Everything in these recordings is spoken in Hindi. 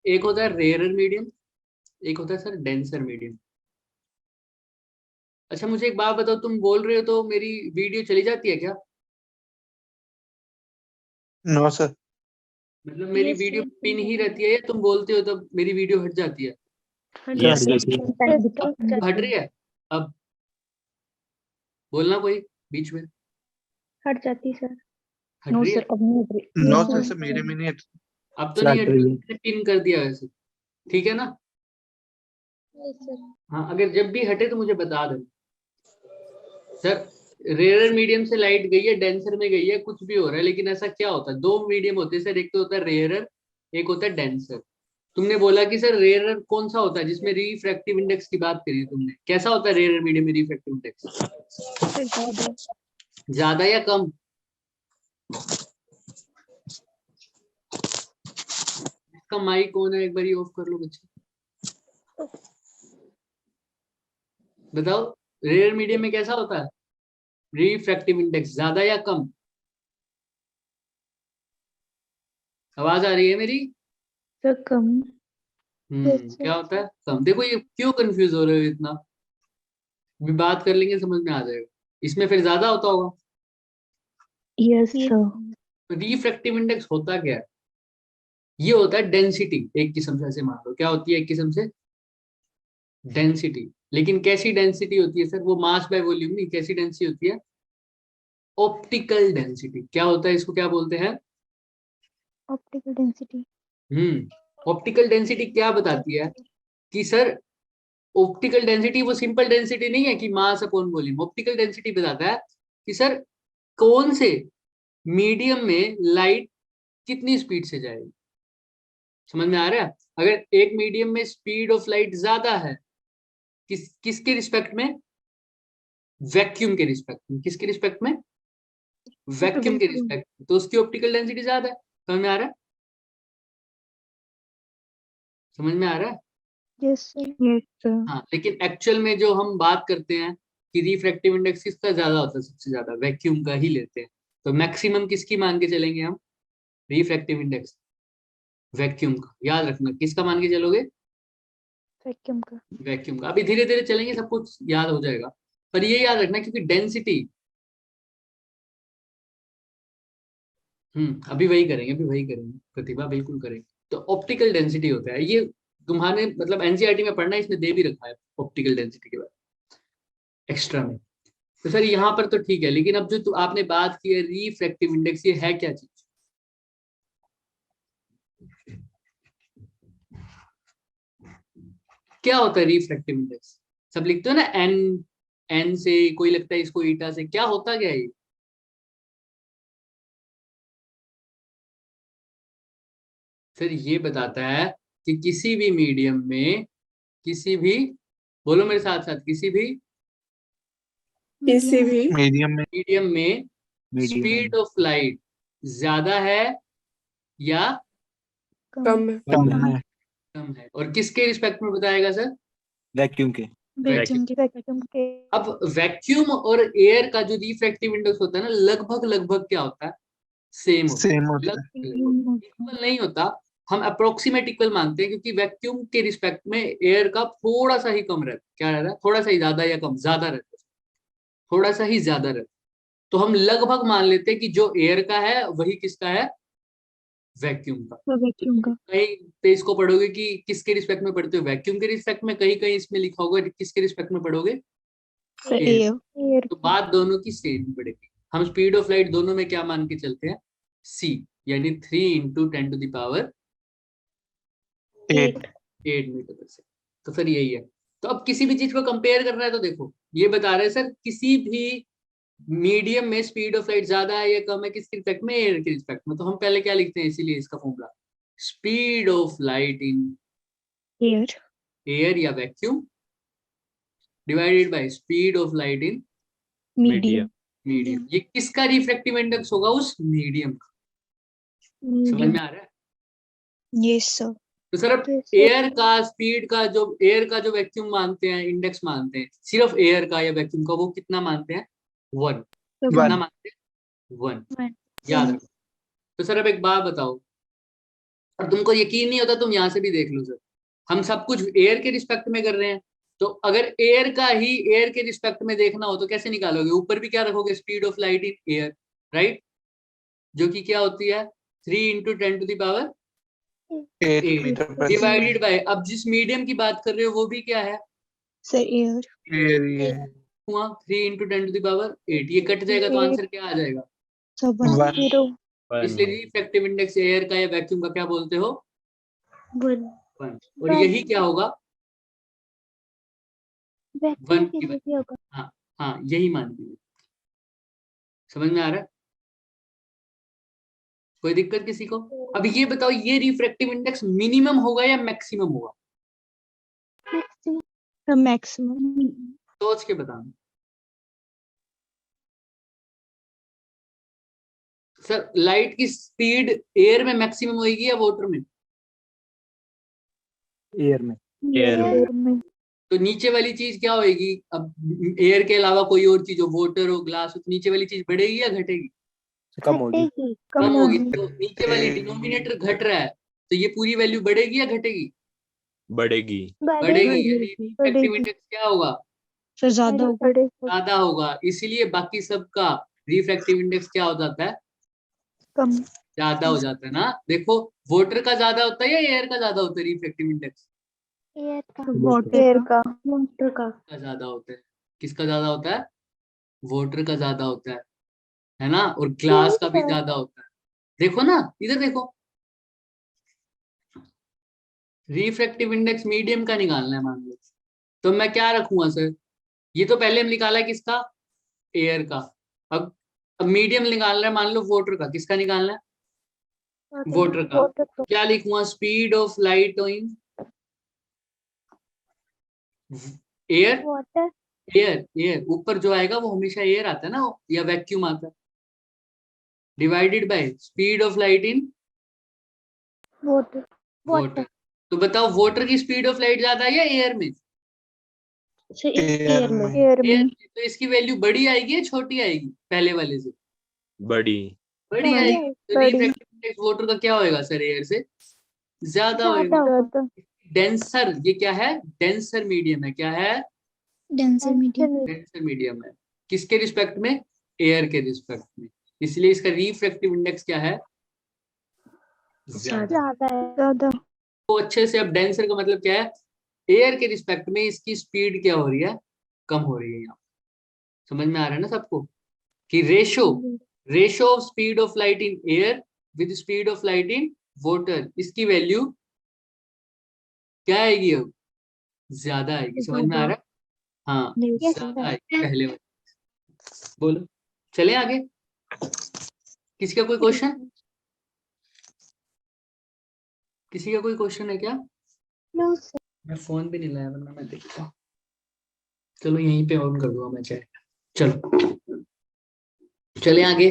एक होता है रेयरर मीडियम, एक होता है सर डेंसर मीडियम। अच्छा मुझे एक बात बताओ, तुम बोल रहे हो तो मेरी वीडियो चली जाती है क्या? No sir. मतलब मेरी वीडियो पिन ही रहती है या तुम बोलते हो तो मेरी वीडियो हट जाती है? यस हट रही है अब? बोलना कोई बीच में। हट जाती सर। हट रही है? अब नहीं हट रही। नो सर मेरे में नहीं। अब तो नहीं हट रही, मैंने पिन कर दिया वैसे, ठीक है ना? हाँ अगर जब भी हटे तो मुझे बता देना सर। रेयरर मीडियम से लाइट गई है, डेंसर में गई है, कुछ भी हो रहा है, लेकिन ऐसा क्या होता है? दो मीडियम होते हैं सर, एक तो होता है रेयरर, एक होता है डेंसर। तुमने बोला कि सर रेयरर कौन सा होता है जिसमें रिफ्रैक्टिव इंडेक्स की बात करी तुमने, कैसा होता है रेयरर मीडियम में रिफ्रैक्टिव इंडेक्स? ज्यादा या कम? इसका माइक कौन है, एक बार ऑफ कर लो बच्चे, बताओ रेयरर मीडियम में कैसा होता है रिफ्रैक्टिव इंडेक्स, ज्यादा या कम? आवाज आ रही है मेरी? सर कम। क्या होता है कम? देखो ये क्यों कंफ्यूज हो रहे हो इतना, अभी बात कर लेंगे समझ में आ जाएगा। इसमें फिर ज्यादा होता होगा। Yes sir. रिफ्रैक्टिव इंडेक्स होता क्या है? ये होता है डेंसिटी, एक किस्म से, ऐसे मान लो क्या होती है एक किस्म से डेंसिटी। लेकिन कैसी डेंसिटी होती है सर? वो मास बाय वॉल्यूम नहीं, कैसी डेंसिटी होती है? Optical density. क्या होता है, इसको क्या बोलते हैं? Optical density. ऑप्टिकल डेंसिटी क्या बताती है कि सर, ऑप्टिकल डेंसिटी वो सिंपल डेंसिटी नहीं है कि mass upon volume. Optical density बताता है कि सर कौन से मीडियम में लाइट कितनी स्पीड से जाएगी। समझ में आ रहा है? अगर एक मीडियम में स्पीड ऑफ लाइट ज्यादा है, किसके रिस्पेक्ट में? वैक्यूम के रिस्पेक्ट में। किसके रिस्पेक्ट में? वैक्यूम के रिस्पेक्ट में, तो उसकी ऑप्टिकल डेंसिटी ज्यादा है। समझ में आ रहा है? समझ में आ रहा है? Yes sir. हाँ लेकिन एक्चुअल में जो हम बात करते हैं कि रिफ्रैक्टिव इंडेक्स किसका ज्यादा होता है, सबसे ज्यादा वैक्यूम का ही लेते हैं। तो मैक्सिमम किसकी मान के चलेंगे हम? रिफ्रैक्टिव इंडेक्स वैक्यूम का। याद रखना, किसका मान के चलोगे? वैक्यूम का। वैक्यूम का। अभी धीरे धीरे चलेंगे, सब कुछ याद हो जाएगा। पर ये याद रखना क्योंकि डेंसिटी, अभी वही करेंगे, अभी वही करेंगे प्रतिभा, बिल्कुल करेंगे। तो ऑप्टिकल डेंसिटी होता है ये, तुम्हारे मतलब एनसीईआरटी में पढ़ना है, इसमें दे भी रखा है ऑप्टिकल डेंसिटी के बारे में एक्स्ट्रा में। तो सर यहाँ पर तो ठीक है, लेकिन अब जो आपने बात की है रिफ्रैक्टिव इंडेक्स, ये है क्या चीज? क्या होता है रिफ्रैक्टिव इंडेक्स? सब लिखते हो ना एन, एन से, कोई लगता है इसको ईटा से, क्या होता क्या है ये? सर ये बताता है कि किसी भी मीडियम में, किसी भी, बोलो मेरे साथ साथ, किसी भी मीडियम में स्पीड ऑफ लाइट ज्यादा है या कम है कम है, और किसके रिस्पेक्ट में बताएगा सर? वैक्यूम के। वैक्यूम के। अब वैक्यूम और एयर का जो रिफ्रैक्टिव इंडेक्स होता है ना, लगभग लगभग क्या होता है? सेम होता है। सेम होता है। इक्वल नहीं होता, हम अप्रोक्सीमेट इक्वल मानते हैं, क्योंकि वैक्यूम के रिस्पेक्ट में एयर का थोड़ा सा ही कम रहता है। क्या रहता है? थोड़ा सा ही ज्यादा, या कम, ज्यादा रहता है, थोड़ा सा ही ज्यादा रहता है। तो हम लगभग मान लेते हैं कि जो एयर का है वही किसका है? वैक्यूम का। वैक्यूम का। कहीं पे इसको पढ़ोगे कि किसके रिस्पेक्ट में पढ़ते हो? वैक्यूम के रिस्पेक्ट में। कहीं कहीं इसमें लिखा होगा किसके रिस्पेक्ट में पढ़ोगे? एयर। तो बात दोनों की सेम पड़ेगी। हम स्पीड ऑफ लाइट दोनों में क्या मान के चलते हैं? सी, यानी 3 × 10⁻⁸ 8 मीटर पर सेकंड। तो फिर यही है। तो अब किसी भी चीज को कंपेयर करना है तो देखो, ये बता रहे हैं सर किसी भी मीडियम में स्पीड ऑफ लाइट ज्यादा है या कम है, किसके रिस्पेक्ट में? एयर के रिस्पेक्ट में। तो हम पहले क्या लिखते हैं, इसीलिए इसका formula, speed of light in air. Air या vacuum divided by speed of light in medium. Medium. ये किसका रिफ्रैक्टिव इंडेक्स होगा? उस मीडियम का। समझ में आ रहा है? Yes sir. तो सर अब एयर का स्पीड का जो, एयर का जो वैक्यूम मानते हैं, इंडेक्स मानते हैं, सिर्फ एयर का या वैक्यूम का, वो कितना मानते हैं? 1। कितना मानते हैं? 1। याद रखो। तो सर अब एक बात बताओ, और तुमको यकीन नहीं होता तुम यहाँ से भी देख लो सर, हम सब कुछ एयर के रिस्पेक्ट में कर रहे हैं, तो अगर एयर का ही एयर के रिस्पेक्ट में देखना हो तो कैसे निकालोगे? ऊपर भी क्या रखोगे? Speed of light in air, right, जो कि क्या होती है 3 × 10⁸ 8 8 मीटर पर डिवाइडेड बाय, अब जिस मीडियम की बात कर रहे हो वो भी क्या है? Sir air. एरिया हुआ 3 × 10�8, ये कट जाएगा तो आंसर क्या आ जाएगा? सर 1 0 इसलिए रिफ्रैक्टिव इंडेक्स एयर का या वैक्यूम का क्या बोलते हो? 1 1। और यही क्या होगा? 1 की वजह। हाँ हाँ, यही मान लीजिए। समझ में आ रहा है? कोई दिक्कत किसी को? अब ये बताओ, ये रिफ्रैक्टिव इंडेक्स मिनिमम होगा या मैक्सिमम होगा? Sir maximum. सोच के बताना सर। लाइट की स्पीड एयर में मैक्सिमम होगी या वाटर में? एयर में एयर में। तो नीचे वाली चीज क्या होगी? अब एयर के अलावा कोई और चीज हो, वाटर हो, ग्लास हो, तो नीचे वाली चीज बढ़ेगी या घटेगी? कम होगी कम होगी। तो नीचे वाली डिनोमिनेटर घट रहा है, तो ये पूरी वैल्यू बढ़ेगी या घटेगी? बढ़ेगी। बढ़ेगी, यानी रिफ्रैक्टिव इंडेक्स क्या होगा? सर ज्यादा होगा। ज्यादा होगा। इसीलिए बाकी सबका रिफ्रैक्टिव इंडेक्स क्या हो जाता है? कम। ज्यादा हो जाता है ना। देखो, वाटर का ज्यादा होता है या एयर का ज्यादा होता है रिफ्रैक्टिव इंडेक्स? वाटर का। का ज्यादा होता है। किसका ज्यादा होता है? वाटर का ज्यादा होता है ना। और ग्लास का भी ज्यादा होता है। देखो ना, इधर देखो, रिफ्रैक्टिव इंडेक्स मीडियम का निकालना है मान लो, तो मैं क्या रखूंगा सर? ये तो पहले हम निकाला है किसका? एयर का। अब मीडियम निकालना है मान लो वाटर का। किसका निकालना है? वाटर का। क्या लिखूंगा? Speed of light in air. Air, air ऊपर जो आएगा वो हमेशा एयर आता है ना, या वैक्यूम आता है, divided by speed of light in water. तो बताओ, वाटर की स्पीड ऑफ लाइट ज्यादा है या एयर में? एयर में एयर एयर में। में। तो इसकी वैल्यू बड़ी आएगी या छोटी आएगी पहले वाले से? बड़ी। बड़ी आएगी। तो रिफ्रैक्टिव इंडेक्स वाटर का क्या होएगा सर? एयर से ज्यादा होएगा। डेंसर, ये क्या है? डेंसर मीडियम है। क्या है? Denser medium. डेंसर मीडियम है। किसके रिस्पेक्ट में? एयर के रिस्पेक्ट में। इसलिए इसका रिफ्रैक्टिव इंडेक्स क्या है? ज्यादा। ज्यादा। तो अच्छे से, अब डेंसर का मतलब क्या है? एयर के रिस्पेक्ट में इसकी स्पीड क्या हो रही है? कम हो रही है। यहाँ समझ में आ रहा है ना सबको? कि ratio of speed of light in air with speed of light in water, इसकी वैल्यू क्या आएगी? अब ज्यादा आएगी। समझ में आ रहा है? हाँ, ज्यादा आएगी पहले वाली। बोलो, चले आगे। किसी का कोई क्वेश्चन? किसी का कोई क्वेश्चन है क्या? मैं फोन भी नहीं लाया, वरना मैं देखता। चलो यहीं पे ऑन कर दूंगा मैं चैट। चलो चले आगे।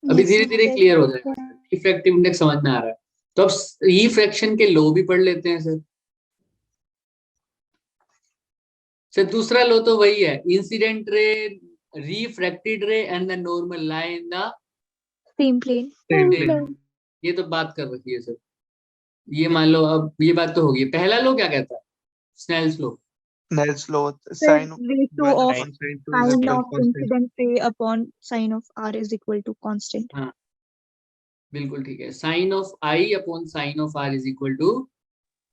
अभी धीरे धीरे क्लियर हो जाएगा। रिफ्रैक्टिव इंडेक्स समझ में आ रहा है। तो अब रिफ्रैक्शन के लॉ भी पढ़ लेते हैं सर। सर दूसरा लॉ तो वही है, incident ray, refracted ray and the normal lie in the same plane. ये तो बात कर रखी है सर। ये मान लो, अब ये बात तो होगी। पहला लॉ क्या कहता है? Snell's law. Snell's law sin Ratio 1 of upon sin 2 is sin equal of to constant. incident ray upon sin of r is equal to constant. हाँ बिल्कुल ठीक है। Sine of i upon sine of r is equal to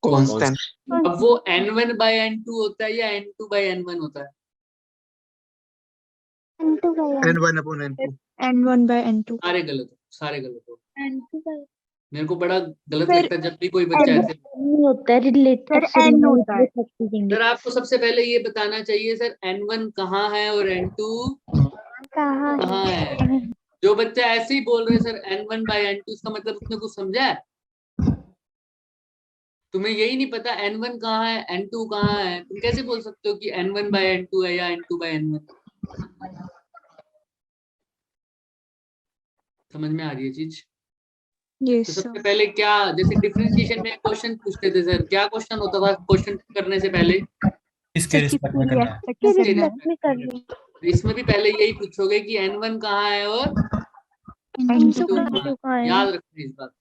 Constant. अब वो n1 by n2 होता है या n2 by n1 होता है? N1 upon N2. n1 by n2. सारे गलत हो, सारे गलत हो। मेरे को बड़ा गलत फिर लगता है जब भी कोई बच्चा ऐसे। होता है रिलेटेड n होता है। सर आपको सबसे पहले ये बताना चाहिए सर, n1 कहाँ है और n2 कहाँ है। जो बच्चा ऐसे ही बोल रहे हैं सर n1 by n2, इसका मतलब उसने कुछ समझा है? तुम्हें यही नहीं पता n1 कहाँ है, n2 कहाँ है, तुम कैसे बोल सकते हो कि n1 by n2 है या n2 by n1? समझ में आ रही है चीज? तो यस सबसे पहले क्या, जैसे डिफरेंशिएशन में क्वेश्चन पूछते थे सर, क्या क्वेश्चन होता था क्वेश्चन करने से पहले? इसके रिस्पेक्ट में करना है। तो इसमें भी पहले यही पूछोगे कि n1 कहाँ है और n2 n2 कहाँ है। याद रखना इस बात।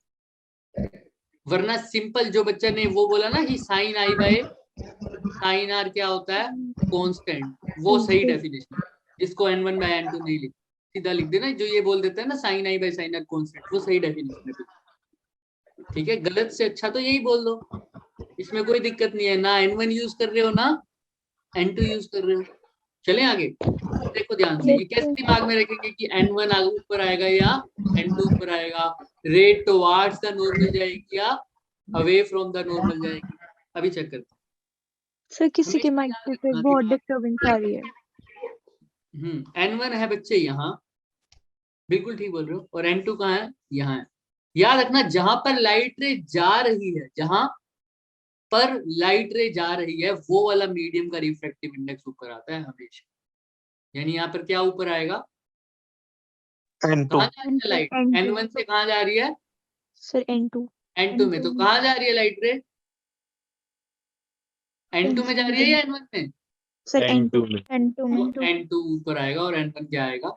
वरना सिंपल जो बच्चा ने वो बोला ना कि sine i by sine r क्या होता है, कांस्टेंट, वो सही डेफिनेशन है। जिसको n1 बाय n2 नहीं लिख, सीधा लिख देना, जो ये बोल देता है ना sine i by sine r constant, वो सही डेफिनेशन है। ठीक है, गलत से अच्छा तो यही बोल दो, इसमें कोई दिक्कत नहीं है, ना n1 यूज कर रहे हो ना n2 यूज कर रहे हो। चलें आगे, देखो ध्यान से, ये कैसे दिमाग में रखेंगे कि n1 आगे ऊपर आएगा या n2 ऊपर आएगा, रेट टुवर्ड्स द नॉर्मल जाएगी या अवे फ्रॉम द नॉर्मल जाएगी, अभी चेक करते हैं। सर किसी के माइक पे हाँ, बहुत दिमाग- डिस्टर्बेंस आ रही है। n1 है बच्चे यहाँ, बिल्कुल ठीक बोल रहे हो, और n2 कहाँ है, यहाँ है। याद रखना, जहां पर लाइट रे जा रही है, जहां पर लाइट रे जा रही है, वो वाला मीडियम का रिफ्रैक्टिव इंडेक्स ऊपर आता है हमेशा। यानी यहाँ पर क्या ऊपर आएगा, N2. कहाँ जा रही है लाइट, n1 से कहाँ जा रही है, सर N2 n2 में, तो कहाँ जा रही है लाइट रे, n2 में जा रही है या n1 में, सर N2 में। N2 में तो n2 ऊपर आएगा और n1 क्या आएगा,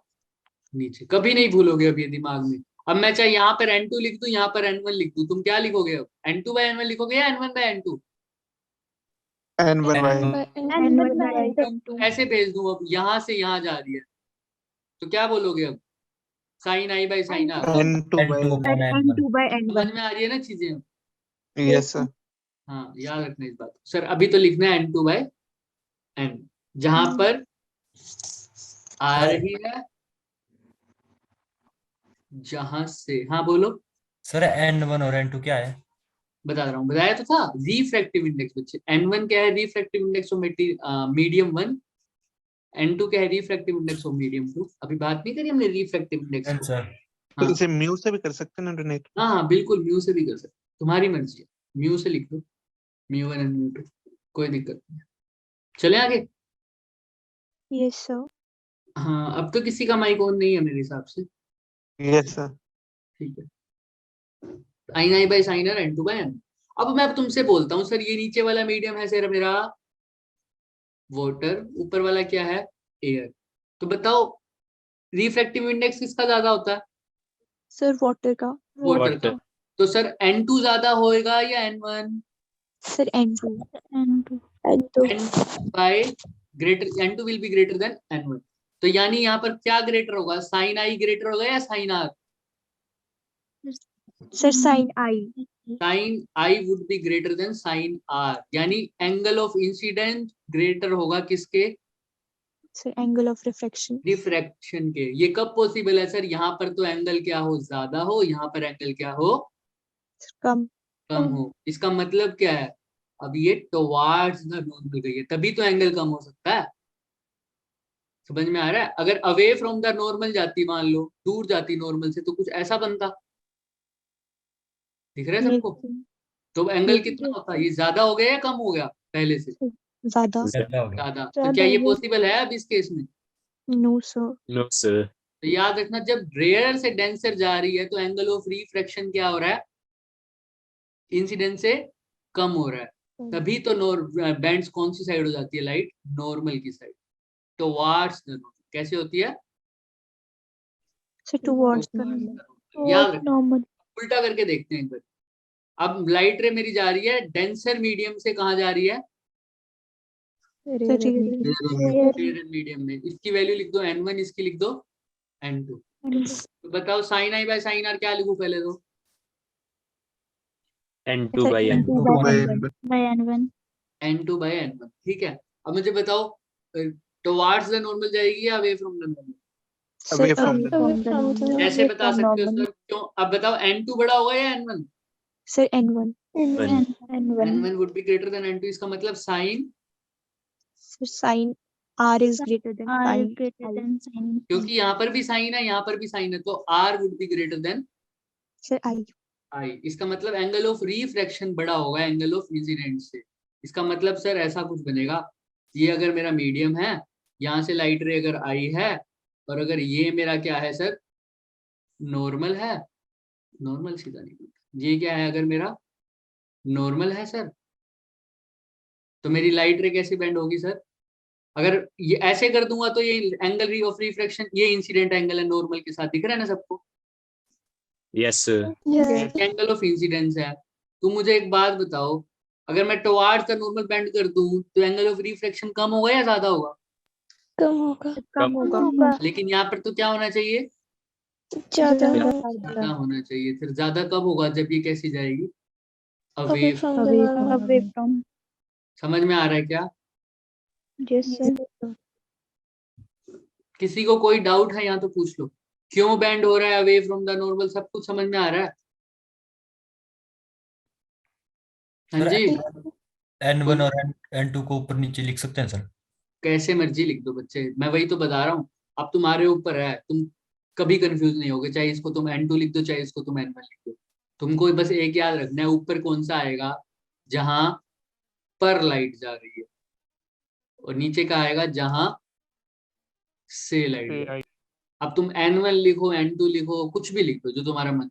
नीचे। कभी नहीं भूलोगे अब ये दिमाग में। अब मैं चाहे यहाँ पर n2 लिख दूं, यहाँ पर n1 लिख दूं, तुम क्या लिखोगे अब, n2 बाय n1 लिखोगे या n1 by n2, N1 by N1 by N2 ऐसे भेज दूं, अब यहाँ से यहाँ जा रही है, तो क्या बोलोगे अब, sine i by sine r, N2 by N2 by समझ N1 में आ रही है ना चीजें। yes sir. हाँ, याद रखना इस बात। सर अभी तो लिखना है n2 बाय n, जहां पर आ रही है, जहां से, हाँ बोलो, सर n1 और n2 क्या है? बता रहा हूँ, बताया तो था, रिफ्रैक्टिव इंडेक्स बच्चे। n1 क्या है, refractive index of medium 1, n2 क्या है, रिफ्रैक्टिव इंडेक्स ऑफ मीडियम 2। अभी बात नहीं करी हमने रिफ्रैक्टिव इंडेक्स को। सर तो हाँ इसे म्यू से भी कर सकते हैं ना डोनेट. हाँ हाँ, बिल्कुल म्यू से भी कर सकते, तुम्हारी मर्जी है, म्यू से लिख लो, म्यू 1 एंड म्यू 2, कोई दिक्कत नहीं। चले आगे। Yes sir. हाँ, अब तो किसी का माइक ऑन नहीं है मेरे हिसाब से, Yes sir. ठीक है। Sine i by sine r n2 by n। अब मैं तुमसे बोलता हूँ, सर ये नीचे वाला मीडियम है सर मेरा वाटर, ऊपर वाला क्या है, एयर, तो बताओ रिफ्रैक्टिव इंडेक्स किसका ज्यादा होता है, सर वाटर का। वाटर का। तो सर n2 ज्यादा होएगा या n1, sir N2 n by greater, n2 will be greater than n1, तो यानी यहाँ पर क्या ग्रेटर होगा, साइन आई ग्रेटर होगा या sine r, sir sine i. Sine i would be greater than sine r, यानी एंगल ऑफ इंसिडेंट ग्रेटर होगा किसके, sir angle of refraction. Refraction के। ये कब पॉसिबल है सर, यहाँ पर तो एंगल क्या हो, ज्यादा हो, यहाँ पर एंगल क्या हो, कम। कम हो। इसका मतलब क्या है, अब ये टुवर्ड्स द नॉर्मल गई है, तभी तो एंगल कम हो सकता है। समझ में आ रहा है, अगर अवे फ्रॉम द नॉर्मल जाती, मान लो दूर जाती नॉर्मल से, तो कुछ ऐसा बनता, दिख रहा है सबको, तो एंगल कितना होता, ये ज्यादा हो गया या कम हो गया पहले से, ज्यादा। ज्यादा हो गया। ज्यादा। तो क्या ये पॉसिबल है अब इस केस में, नो सर। No sir. तो याद रखना, जब रेयर से डेंसर जा रही है तो एंगल ऑफ रिफ्रैक्शन क्या हो रहा है, इंसिडेंट से कम हो रहा है, तभी तो बैंड्स कौन सी साइड हो जाती है, लाइट नॉर्मल की साइड, टुवर्ड्स द नॉर्मल। कैसे होती है, सर टुवर्ड्स द याद रखना, नॉर्मल। उल्टा करके देखते हैं एक बार। अब लाइट रे मेरी जा रही है डेंसर मीडियम से, कहाँ जा रही है, मीडियम में। इसकी वैल्यू लिख दो n1, इसकी लिख दो n2। तो बताओ sine i by sine r क्या लिखूं पहले, तो N2 by N. 2 by N1. n2 by n1, ठीक है। अब मुझे बताओ टुवर्ड्स द नॉर्मल जाएगी या away from the normal, Away from the कैसे बता सकते हो सर, क्यों, अब बताओ n2 बड़ा होगा या n1, sir N1 n1 would be greater than n2, इसका मतलब sine, sir sine R is greater than sine, क्योंकि यहाँ पर भी साइन है, यहाँ पर भी साइन है, तो r would be greater then sir I. i। इसका मतलब एंगल ऑफ रिफ्रैक्शन बड़ा होगा एंगल ऑफ इंसिडेंट से। इसका मतलब सर ऐसा कुछ बनेगा, ये अगर मेरा मीडियम है, यहाँ से लाइट रे अगर आई है, और अगर ये मेरा क्या है सर, नॉर्मल है, नॉर्मल सीधा नहीं, ये क्या है, अगर मेरा नॉर्मल है सर, तो मेरी लाइट रे कैसे बेंड होगी सर, अगर ये ऐसे कर दूंगा तो ये एंगल ऑफ रिफ्रैक्शन, ये इंसिडेंट एंगल है नॉर्मल के साथ, दिख रहा है ना सबको, Yes sir. Angle of incidence है, तुम मुझे एक बात बताओ, अगर मैं टुवार्ड्स द नॉर्मल बेंड कर दूं तो एंगल ऑफ रिफ्रैक्शन कम होगा या ज्यादा होगा? कम होगा। लेकिन यहाँ पर तो क्या होना चाहिए? ज्यादा ज्यादा होना चाहिए। फिर ज्यादा कब होगा? जब ये कैसी जाएगी? अवे। away from समझ में आ रहा है क्या? yes sir किसी को कोई डाउट है यहाँ तो पूछ लो। क्यों बेंड हो रहा है अवे फ्रॉम द नॉर्मल? सब कुछ समझ में आ रहा है? हाँ सर जी। N1 और N2 को ऊपर नीचे लिख सकते हैं सर? कैसे मर्जी लिख दो बच्चे, मैं वही तो बता रहा हूँ। अब तुम्हारे ऊपर है, तुम कभी कंफ्यूज नहीं होगे, चाहे इसको तुम N2 लिख दो चाहे इसको तुम N1 लिख दो। तुमको बस एक याद रखना है, ऊपर कौन सा आएगा जहां पर लाइट जा रही है, और नीचे का आएगा जहां से लाइट जा रही है। अब तुम N1 लिखो N2 लिखो कुछ भी लिख दो जो तुम्हारा मन।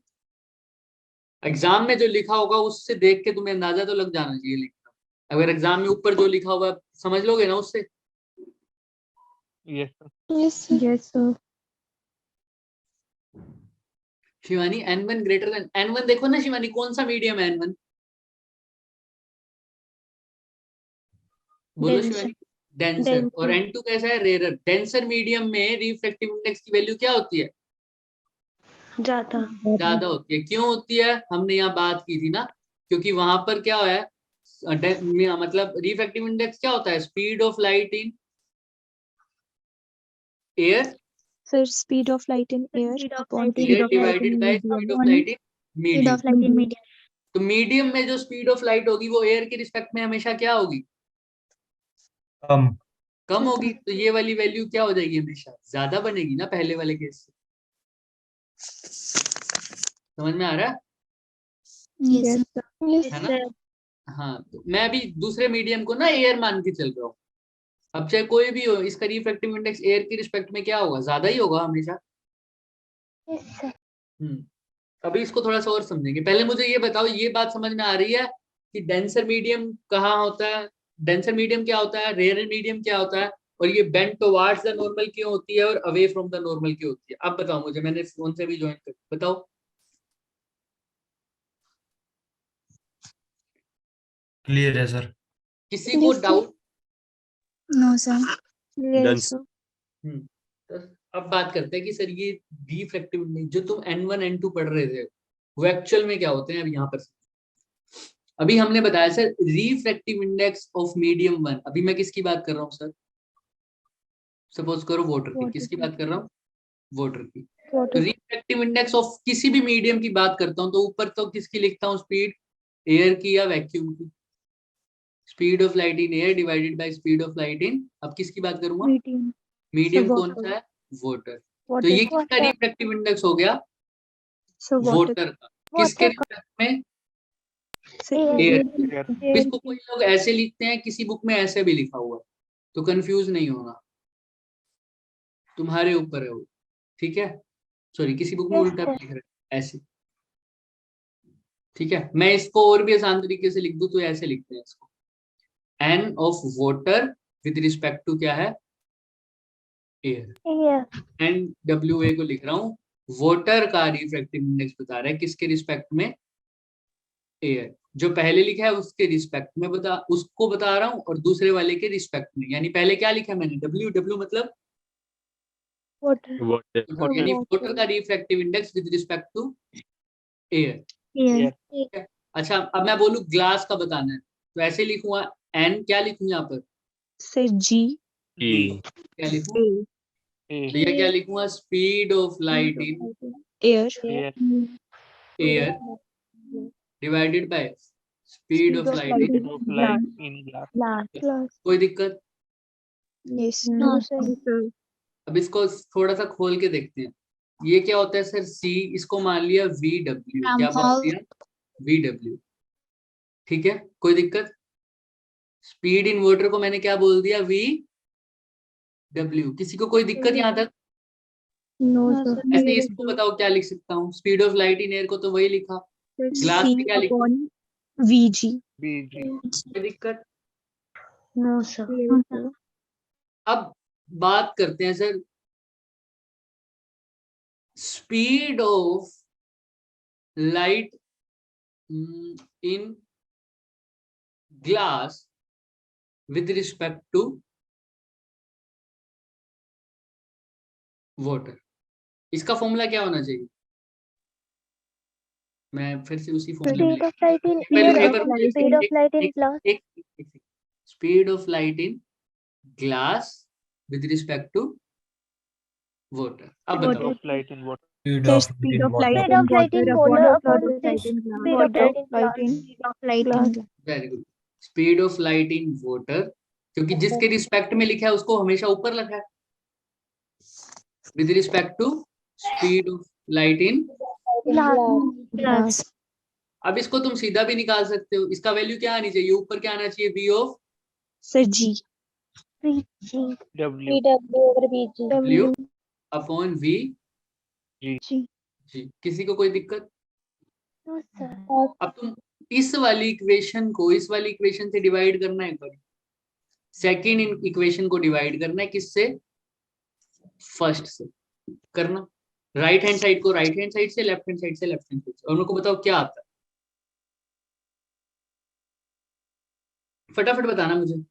एग्जाम में जो लिखा होगा उससे देख के तुम्हें अंदाजा तो लग जाना चाहिए लिखना। अगर एग्जाम में ऊपर जो लिखा होगा समझ लोगे ना उससे। yes sir Shivani N1 greater than N1 देखो ना शिवानी, कौन सा मीडियम है N1? बोलो शिवानी। डेंसर। और N2 कैसा है? रेयर। डेंसर मीडियम में रिफ्रैक्टिव इंडेक्स की वैल्यू क्या होती है? ज्यादा होती है। क्यों होती है? हमने यहाँ बात की थी ना, क्योंकि वहां पर क्या है, मतलब रिफ्रैक्टिव इंडेक्स क्या होता है? Speed of light in air, sir speed of light in air upon air divided by speed of light in medium. तो मीडियम में जो स्पीड ऑफ लाइट होगी वो एयर के रिस्पेक्ट में हमेशा क्या होगी? कम। कम होगी। तो ये वाली वैल्यू क्या हो जाएगी? हमेशा ज्यादा बनेगी ना पहले वाले केस से। समझ में आ रहा है? yes sir है ना? हाँ, तो मैं अभी दूसरे मीडियम को ना एयर मान के चल रहा हूँ। अब चाहे कोई भी हो, इसका रिफ्रैक्टिव इंडेक्स एयर की रिस्पेक्ट में क्या होगा? ज्यादा ही होगा हमेशा। अभी इसको थोड़ा सा और समझेंगे। पहले मुझे ये बताओ, ये बात समझ में आ रही है कि डेंसर मीडियम कहाँ होता है? डेंसर मीडियम क्या होता है? रेयर मीडियम क्या होता है? और ये बेंड टुवार्ड्स द नॉर्मल क्यों होती है और अवे फ्रॉम द नॉर्मल क्यों होती है? अब बताओ मुझे, मैंने फोन से भी ज्वाइन कर, बताओ। क्लियर है सर? किसी को डाउट? no sir Done. तो अब बात करते हैं कि सर ये रिफ्रैक्टिव इंडेक्स जो तुम N1 N2 पढ़ रहे थे वो एक्चुअल में क्या होते हैं? अब यहाँ पर अभी हमने बताया sir refractive index of medium 1। अभी मैं किसकी बात कर रहा हूँ सर? सपोज करो वाटर की। किसकी बात कर रहा हूँ? वाटर की। तो रिफ्रैक्टिव इंडेक्स ऑफ किसी भी मीडियम की बात करता हूँ तो ऊपर तो किसकी लिखता हूँ? स्पीड, एयर की या वैक्यूम की? Speed of light in air divided by speed of light इन, अब किसकी बात करूंगा? मीडियम कौन सा है? वाटर। तो ये किसका रिफ्रैक्टिव इंडेक्स हो गया? वाटर का। किसके रिस्पेक्ट में? एयर। इसको कोई लोग ऐसे लिखते हैं, किसी बुक में ऐसे भी लिखा हुआ है, तो कंफ्यूज नहीं होना, तुम्हारे ऊपर है वो। ठीक है? सॉरी, किसी बुक में उल्टा भी लिख रहे हैं ऐसे। ठीक है, मैं इसको और भी आसान तरीके से लिख दूं तो ऐसे लिखते हैं इसको, N of water with respect to क्या है? एयर। एन डब्ल्यू ए को लिख रहा हूँ, वाटर का रिफ्रैक्टिव इंडेक्स बता रहा है किसके रिस्पेक्ट में? एयर। जो पहले लिखा है उसके रिस्पेक्ट में उसको बता रहा हूँ, और दूसरे वाले के रिस्पेक्ट में। यानी पहले क्या लिखा है मैंने? डब्ल्यू। डब्ल्यू मतलब Water. यानी वाटर का refractive index with respect to air. अच्छा, अब मैं बोलूं ग्लास का बताना है तो ऐसे लिखूंगा, एन क्या लिखूं यहाँ पर? say G E. क्या लिखूं? तो ये क्या लिखूंगा? Speed of light in air air divided by speed of light in glass. कोई दिक्कत? yes no sir अब इसको थोड़ा सा खोल के देखते हैं। ये क्या होता है सर? सी। इसको मान लिया वी डब्ल्यू। क्या बोल दिया? V W. ठीक है, कोई दिक्कत? स्पीड इन वाटर को मैंने क्या बोल दिया? V W. किसी को कोई दिक्कत यहाँ तक? no sir ऐसे इसको बताओ क्या लिख सकता हूँ? Speed of light in air को तो वही लिखा। ग्लास C में क्या लिखा? upon VG कोई दिक्कत? no sir अब बात करते हैं sir speed of light in glass with respect to water. इसका फॉर्मूला क्या होना चाहिए? मैं फिर से उसी फॉर्मूला में Speed of light in पहले air एक or बार speed of light in glass. Speed of light in glass with respect to water. अब Water. बताओ. of light in water. Speed Sir, of speed light of in light water. Speed of light in water upon light in speed glass. of light in glass. Speed of light in glass. Very good. Speed of light in water, क्योंकि जिसके रिस्पेक्ट में लिखा है उसको हमेशा ऊपर लिखा है. With respect to speed of light in. Glass. अब इसको तुम सीधा भी निकाल सकते हो. इसका वैल्यू क्या आनी चाहिए? ऊपर क्या आना चाहिए? v of Sir, G. W. w upon v. G. जी. किसी को कोई दिक्कत? No, sir. अब तुम इस वाली इक्वेशन को इस वाली इक्वेशन से डिवाइड करना है. पर सेकेंड इक्वेशन को डिवाइड करना है किससे? फर्स्ट से करना. राइट हैंड साइड को राइट हैंड साइड से, लेफ्ट हैंड साइड से लेफ्ट हैंड साइड से. और उनको बताओ क्या आता है. फटाफट बताना मुझे.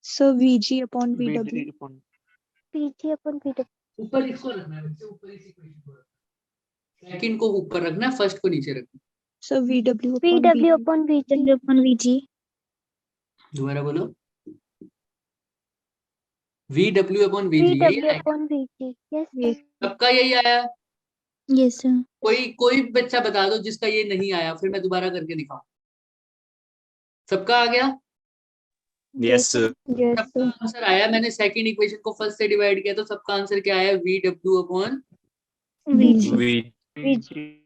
So, VG upon VW. V3 upon PG upon PW. ऊपर इसको रखना है बच्चे. ऊपर इस इक्वेशन को रखना है. सेकंड को ऊपर रखना है, फर्स्ट को नीचे रखना है. So, VW upon PW upon VG. upon VG. दोबारा बोलो. VW upon VG. यही PW आएगा. upon VG. Yes, Yes. sir. सबका यही आया. Yes, sir. कोई भी बच्चा बता दो जिसका ये नहीं आया, फिर मैं दोबारा करके दिखाऊं. सबका आ गया? yes sir. Yes, सबका sir. आंसर आया. मैंने सेकंड इक्वेशन को फर्स्ट से डिवाइड किया तो सबका आंसर क्या आया? VW upon VG. V3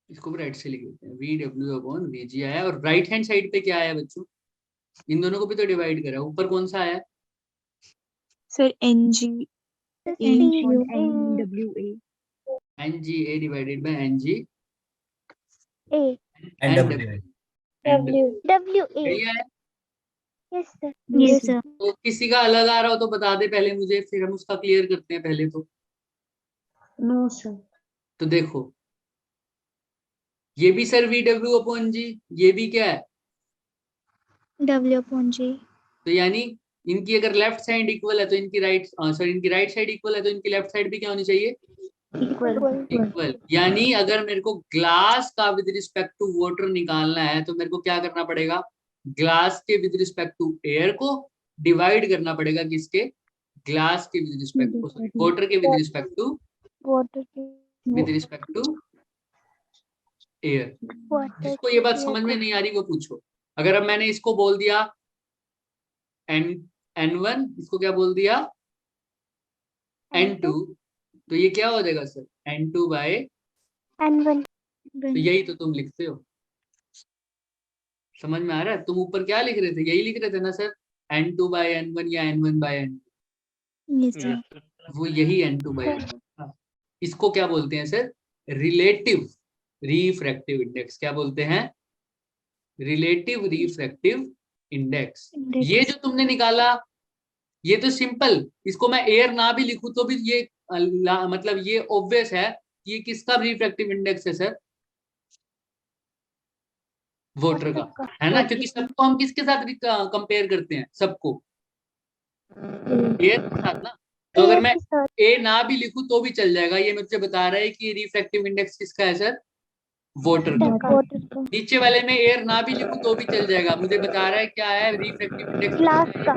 इसको भी राइट से लिख देते हैं. VW अपॉन VG आया. और राइट हैंड साइड पे क्या आया बच्चों? इन दोनों को भी तो डिवाइड करा. ऊपर कौन सा आया? Sir, NG. PG NWA. NGA divided by NG A. And and W. W A. यही आया. Yes, sir. Yes, sir. तो किसी का अलग आ रहा हो तो बता दे पहले मुझे, फिर हम उसका क्लियर करते हैं पहले तो. No, sir. तो देखो, ये भी सर VW अपॉन G. ये भी क्या है? W upon G. तो यानी इनकी अगर लेफ्ट साइड इक्वल है तो इनकी राइट साइड इक्वल है तो इनकी लेफ्ट साइड भी क्या होनी चाहिए? Equal. इक्वल. यानी अगर मेरे को ग्लास का विद रिस्पेक्ट टू वाटर निकालना है तो मेरे को क्या करना पड़ेगा? ग्लास के विद रिस्पेक्ट टू एयर को डिवाइड करना पड़ेगा किसके? ग्लास के with respect to, sorry, water के with respect to, Water. With respect to air. Water. जिसको ये बात समझ में नहीं आ रही वो पूछो. अगर अब मैंने इसको बोल दिया N1, इसको क्या बोल दिया? N2, तो ये क्या हो जाएगा सर? N2 by. N1. तो यही तो तुम लिखते हो. समझ में आ रहा है? तुम ऊपर क्या लिख रहे थे? यही लिख रहे थे ना सर? N2 बाय N1 या N1 by N2. Yes, sir. yes sir. वो यही N2 बाय N1. इसको क्या बोलते हैं सर? Relative refractive index. क्या बोलते हैं? Relative refractive index. ये जो तुमने निकाला ये तो सिंपल. इसको मैं एयर ना भी लिखूं तो भी ये मतलब ये ऑब्वियस है कि ये किसका रिफ्रैक्टिव इंडेक्स है सर? वाटर का, है ना? क्योंकि सबको हम किसके साथ कंपेयर करते हैं? सबको एयर के साथ ना. तो अगर मैं ए ना भी लिखूं तो भी चल जाएगा. ये मुझे बता रहा है कि रिफ्रैक्टिव इंडेक्स किसका है सर? वाटर का. Water. नीचे वाले में एयर ना भी लिखूं तो भी चल जाएगा. मुझे बता रहा है क्या है? रिफ्रैक्टिव इंडेक्स Glass का.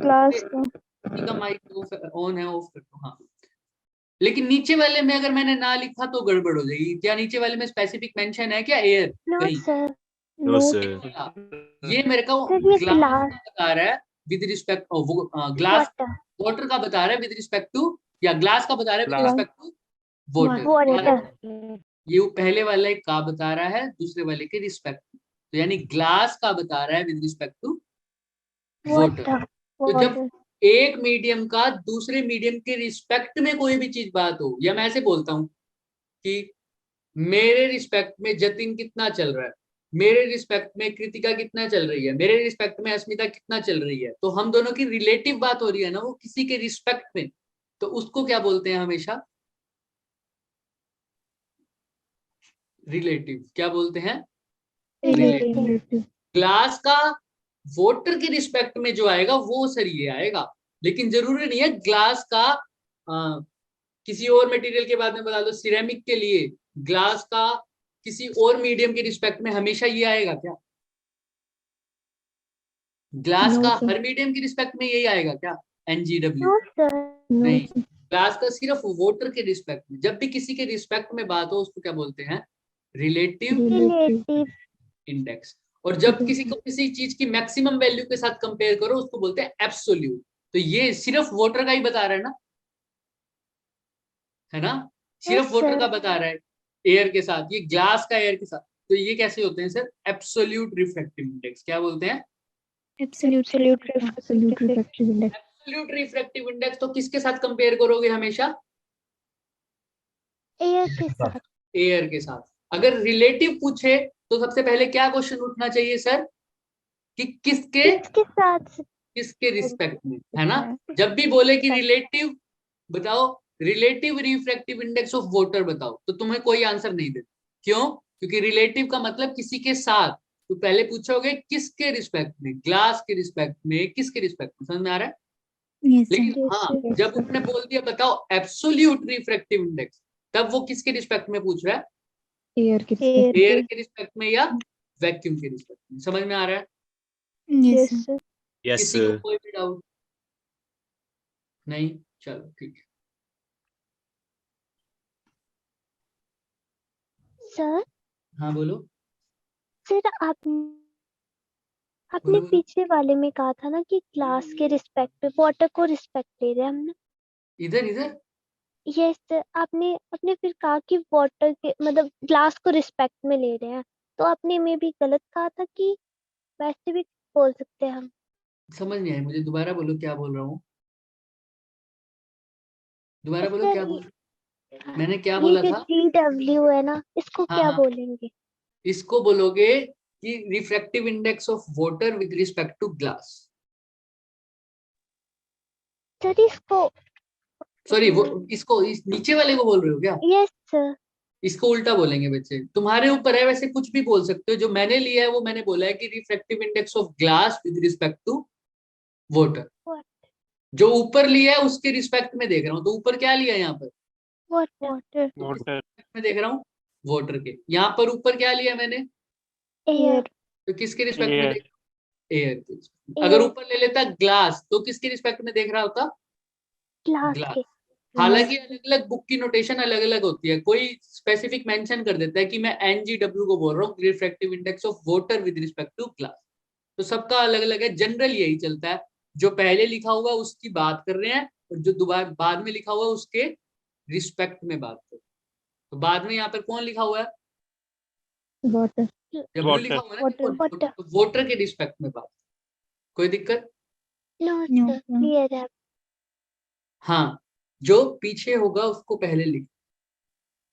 Glass. का माइक ऑन है, ऑफ कर दो. हाँ, लेकिन नीचे वाले में अगर मैंने ना लिखा तो गड़बड़ हो जाएगी. क्या नीचे वाले में स्पेसिफिक मेंशन है क्या एयर? No, कहीं sir. No sir. ये मेरे को Sir, ये ग्लास glass. बता रहा है with respect glass. Water. Water का बता रहा है विद रिस्पेक्ट टू, या ग्लास का बता रहा है with Glass. Respect to water. Water. ये पहले वाले का बता रहा है दूसरे वाले के रिस्पेक्ट. तो यानी ग्लास का बता रहा है with respect to water. Water. तो जब Water. एक मीडियम का दूसरे मीडियम के रिस्पेक्ट में कोई भी चीज बात हो, या मैं ऐसे बोलता हूं कि मेरे रिस्पेक्ट में जतिन कितना चल रहा है, मेरे रिस्पेक्ट में कृतिका कितना चल रही है, मेरे रिस्पेक्ट में अस्मिता कितना चल रही है, तो हम दोनों की रिलेटिव बात हो रही है ना, वो किसी के रिस्पेक्ट में. तो उसको क्या बोलते हैं हमेशा? रिलेटिव। क्या बोलते हैं? Relative. ग्लास का वाटर के रिस्पेक्ट में जो आएगा वो सर ये आएगा, लेकिन जरूरी नहीं है ग्लास का किसी और मटेरियल के बाद में बता दो, सिरेमिक के लिए ग्लास का किसी और मीडियम के रिस्पेक्ट में हमेशा ये आएगा क्या? ग्लास No, का sir. हर मीडियम के रिस्पेक्ट में यही आएगा क्या? NGW? No, sir. No, नहीं, sir. ग्लास का सिर्फ वाटर के रिस्पेक्ट में। जब भी किसी के रिस्पेक्ट में बात हो उसको क्या बोलते हैं? Relative Relative. Relative. इंडेक्स। और जब किसी को किसी चीज की मैक्सिमम वैल्यू के साथ कंपेयर करो उसको बोलते हैं एब्सोल्यूट। तो ये सिर्फ वाटर का ही बता रहा है ना, है ना? सिर्फ Yes, वाटर sir. का बता रहा है एयर के साथ, ये ग्लास का एयर के साथ। तो ये कैसे होते हैं सर? Absolute refractive index. क्या बोलते हैं? Absolute. Absolute refractive index. Absolute refractive index. तो किसके साथ कंपेयर करोगे हमेशा? Air के साथ. एयर के साथ। अगर रिलेटिव पूछे तो सबसे पहले क्या क्वेश्चन उठना चाहिए सर? कि किसके किसके साथ? किसके रिस्पेक्ट में, है ना? जब भी बोले कि रिलेटिव बताओ, relative refractive index of water बताओ, तो तुम्हें कोई आंसर नहीं देता। क्यों? क्योंकि रिलेटिव का मतलब किसी के साथ। तो पहले पूछोगे किसके रिस्पेक्ट में, ग्लास के रिस्पेक्ट में, किसके रिस्पेक्ट में। समझ में आ रहा है? Yes, sir. लेकिन हाँ, Yes, जब sir. उसने बोल दिया बताओ एब्सोल्यूट रिफ्रैक्टिव इंडेक्स, तब वो किसके रिस्पेक्ट में पूछ रहा है? Air के Air respect. एयर के. के रिस्पेक्ट में या वैक्यूम के रिस्पेक्ट में। समझ में आ रहा है? Yes, Yes, sir. sir. Yes, किसी को sir. कोई भी डाउट नहीं? चलो ठीक है। Sir, हाँ बोलो sir आपने बोलो बोलो। पीछे वाले में कहा था ना कि क्लास के रिस्पेक्ट पे वाटर को रिस्पेक्ट दे रहे हैं हमने. इधर इधर यस सर, आपने फिर कहा कि वाटर के मतलब ग्लास को रिस्पेक्ट में ले रहे हैं, तो आपने में भी गलत कहा था कि वैसे भी बोल सकते हैं हम. समझ नहीं आया मुझे, दोबारा बोलो क्या बोल रहा हूँ। दोबारा बोलो सर क्या बोल, मैंने क्या ये बोला जो था? GW है ना, इसको हाँ क्या हाँ, बोलेंगे? इसको बोलोगे कि refractive index of water with respect to glass. Sir इसको. सॉरी, वो इसको नीचे वाले को बोल रहे हो क्या? Yes sir. इसको उल्टा बोलेंगे बच्चे, तुम्हारे ऊपर है। वैसे कुछ भी बोल सकते हो, जो मैंने लिया है वो मैंने बोला है कि refractive index of glass with respect to water. जो ऊपर लिया है उसके रिस्पेक्ट में देख रहा हूँ। तो ऊपर क्या लिया है यहाँ पर? वाटर. तो किसके respect में देख रहा हूँ? वाटर के। यहाँ पर ऊपर क्या लिया मैंने? एयर. तो किसके रिस्पेक्ट में Air. देख? एयर के respect में। अगर ऊपर ले लेता ग्लास तो किसके रिस्पेक्ट में देख रहा होता? Glass glass. के. हालांकि अलग अलग बुक की नोटेशन अलग अलग होती है। कोई स्पेसिफिक मेंशन कर देता है कि मैं NGW को बोल रहा हूँ, refractive index of water with respect to glass. तो सबका अलग अलग है। जनरल यही चलता है, जो पहले लिखा हुआ उसकी बात कर रहे हैं, और जो दोबारा बाद में लिखा हुआ उसके रिस्पेक्ट में बात कर रहे हैं। तो बाद में यहाँ पर कौन लिखा हुआ है? Water. W लिखा हुआ है ना, वाटर. तो वाटर के रिस्पेक्ट में बात। कोई दिक्कत? No No, sir, sir. Clear है. हाँ, जो पीछे होगा उसको पहले लिख।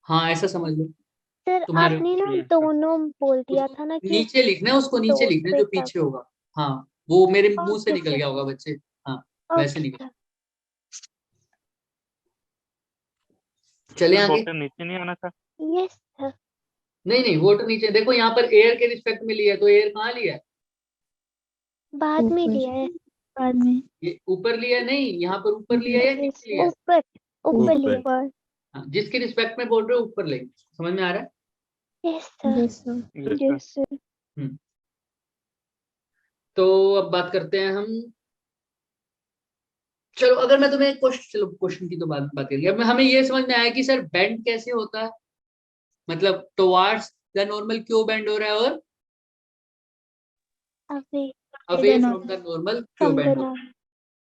हाँ ऐसा समझ लो। सर तुम्हारे आपने ना Yes, sir. दोनों बोल दिया उसको था ना कि नीचे लिखना है, उसको नीचे दो लिखना है पे जो क्या. पीछे होगा। हाँ, वो मेरे मुंह से ओके निकल सर. गया होगा बच्चे। हाँ वैसे ओके निकल। सर. चले सर आगे। बॉटल नीचे नहीं आना था. Yes sir. नहीं नहीं, वाटर नीचे। देखो यहाँ पर एयर के रिस्पेक्ट में लिया है, तो एयर कहाँ लिया है? बाद में ऊपर. लिया है. बाद में. ये ऊपर लिया है? नहीं, यहाँ पर ऊपर लिया है या नीचे लिया है? ऊपर. ऊपर ऊपर. लिया. ऊपर. हाँ, जिसके रिस्पेक्ट में बोल रहे हो ऊपर लेंगे। समझ में आ रहा है? Yes sir. Yes, sir. Yes, sir. Yes, sir. हम्म। तो अब बात करते हैं हम। चलो अगर मैं तुम्हें क्वेश्चन, चलो क्वेश्चन की तो बात करेंगे। अब हमें ये समझ में आया कि सर बेंड कैसे होता है, मतलब टुवर्ड्स द नॉर्मल क्यों बेंड हो रहा है, और away away The from the normal. Normal क्यों फ्रॉम द बेंड हो रहा नॉर्मल. है।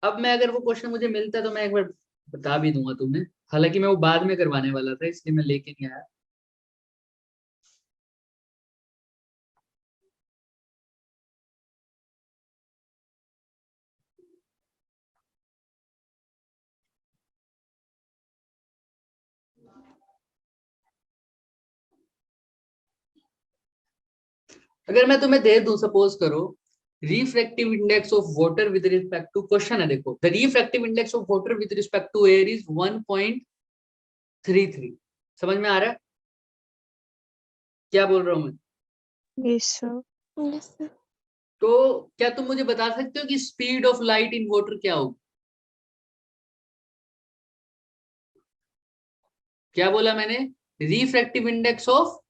अब मैं अगर वो क्वेश्चन मुझे मिलता है तो मैं एक बार बता भी दूंगा तुम्हें। हालांकि मैं वो बाद में करवाने वाला था इसलिए मैं लेके नहीं आया। अगर मैं तुम्हें दे दूं, सपोज करो refractive index of water with respect to question है देखो, the refractive index of water with respect to air is 1.33. समझ में आ रहा है क्या बोल रहा हूं मैं? Yes, sir. Yes, sir. तो क्या तुम मुझे बता सकते हो कि speed of light in water क्या होगी? क्या बोला मैंने? रिफ्रैक्टिव इंडेक्स ऑफ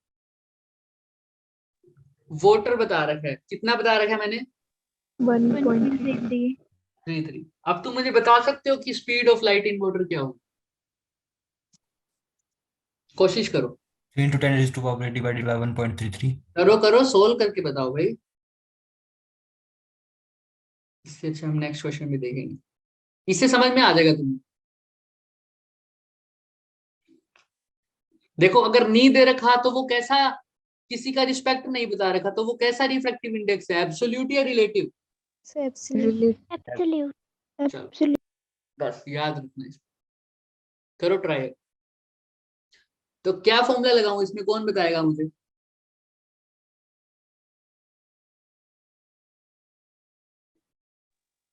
वाटर बता रखा है, कितना बता रखा है मैंने? 1.33. 33. अब तुम मुझे बता सकते हो कि speed of light in water क्या होगी? कोशिश करो 3 into 10 raised to power 8 divided by 1.33. करो करो, सोल्व करके बताओ भाई। इससे अच्छा हम नेक्स्ट क्वेश्चन में देखेंगे, इससे समझ में आ जाएगा तुम्हें। देखो अगर नी दे रखा तो वो कैसा, किसी का रिस्पेक्ट नहीं बता रखा तो वो कैसा रिफ्रैक्टिव इंडेक्स है, एब्सोल्यूट या रिलेटिव? So absolute. Absolute. चलो Absolute. बस याद रखना इसको, करो ट्राई। तो क्या फॉर्मूला लगाऊं इसमें, कौन बताएगा मुझे?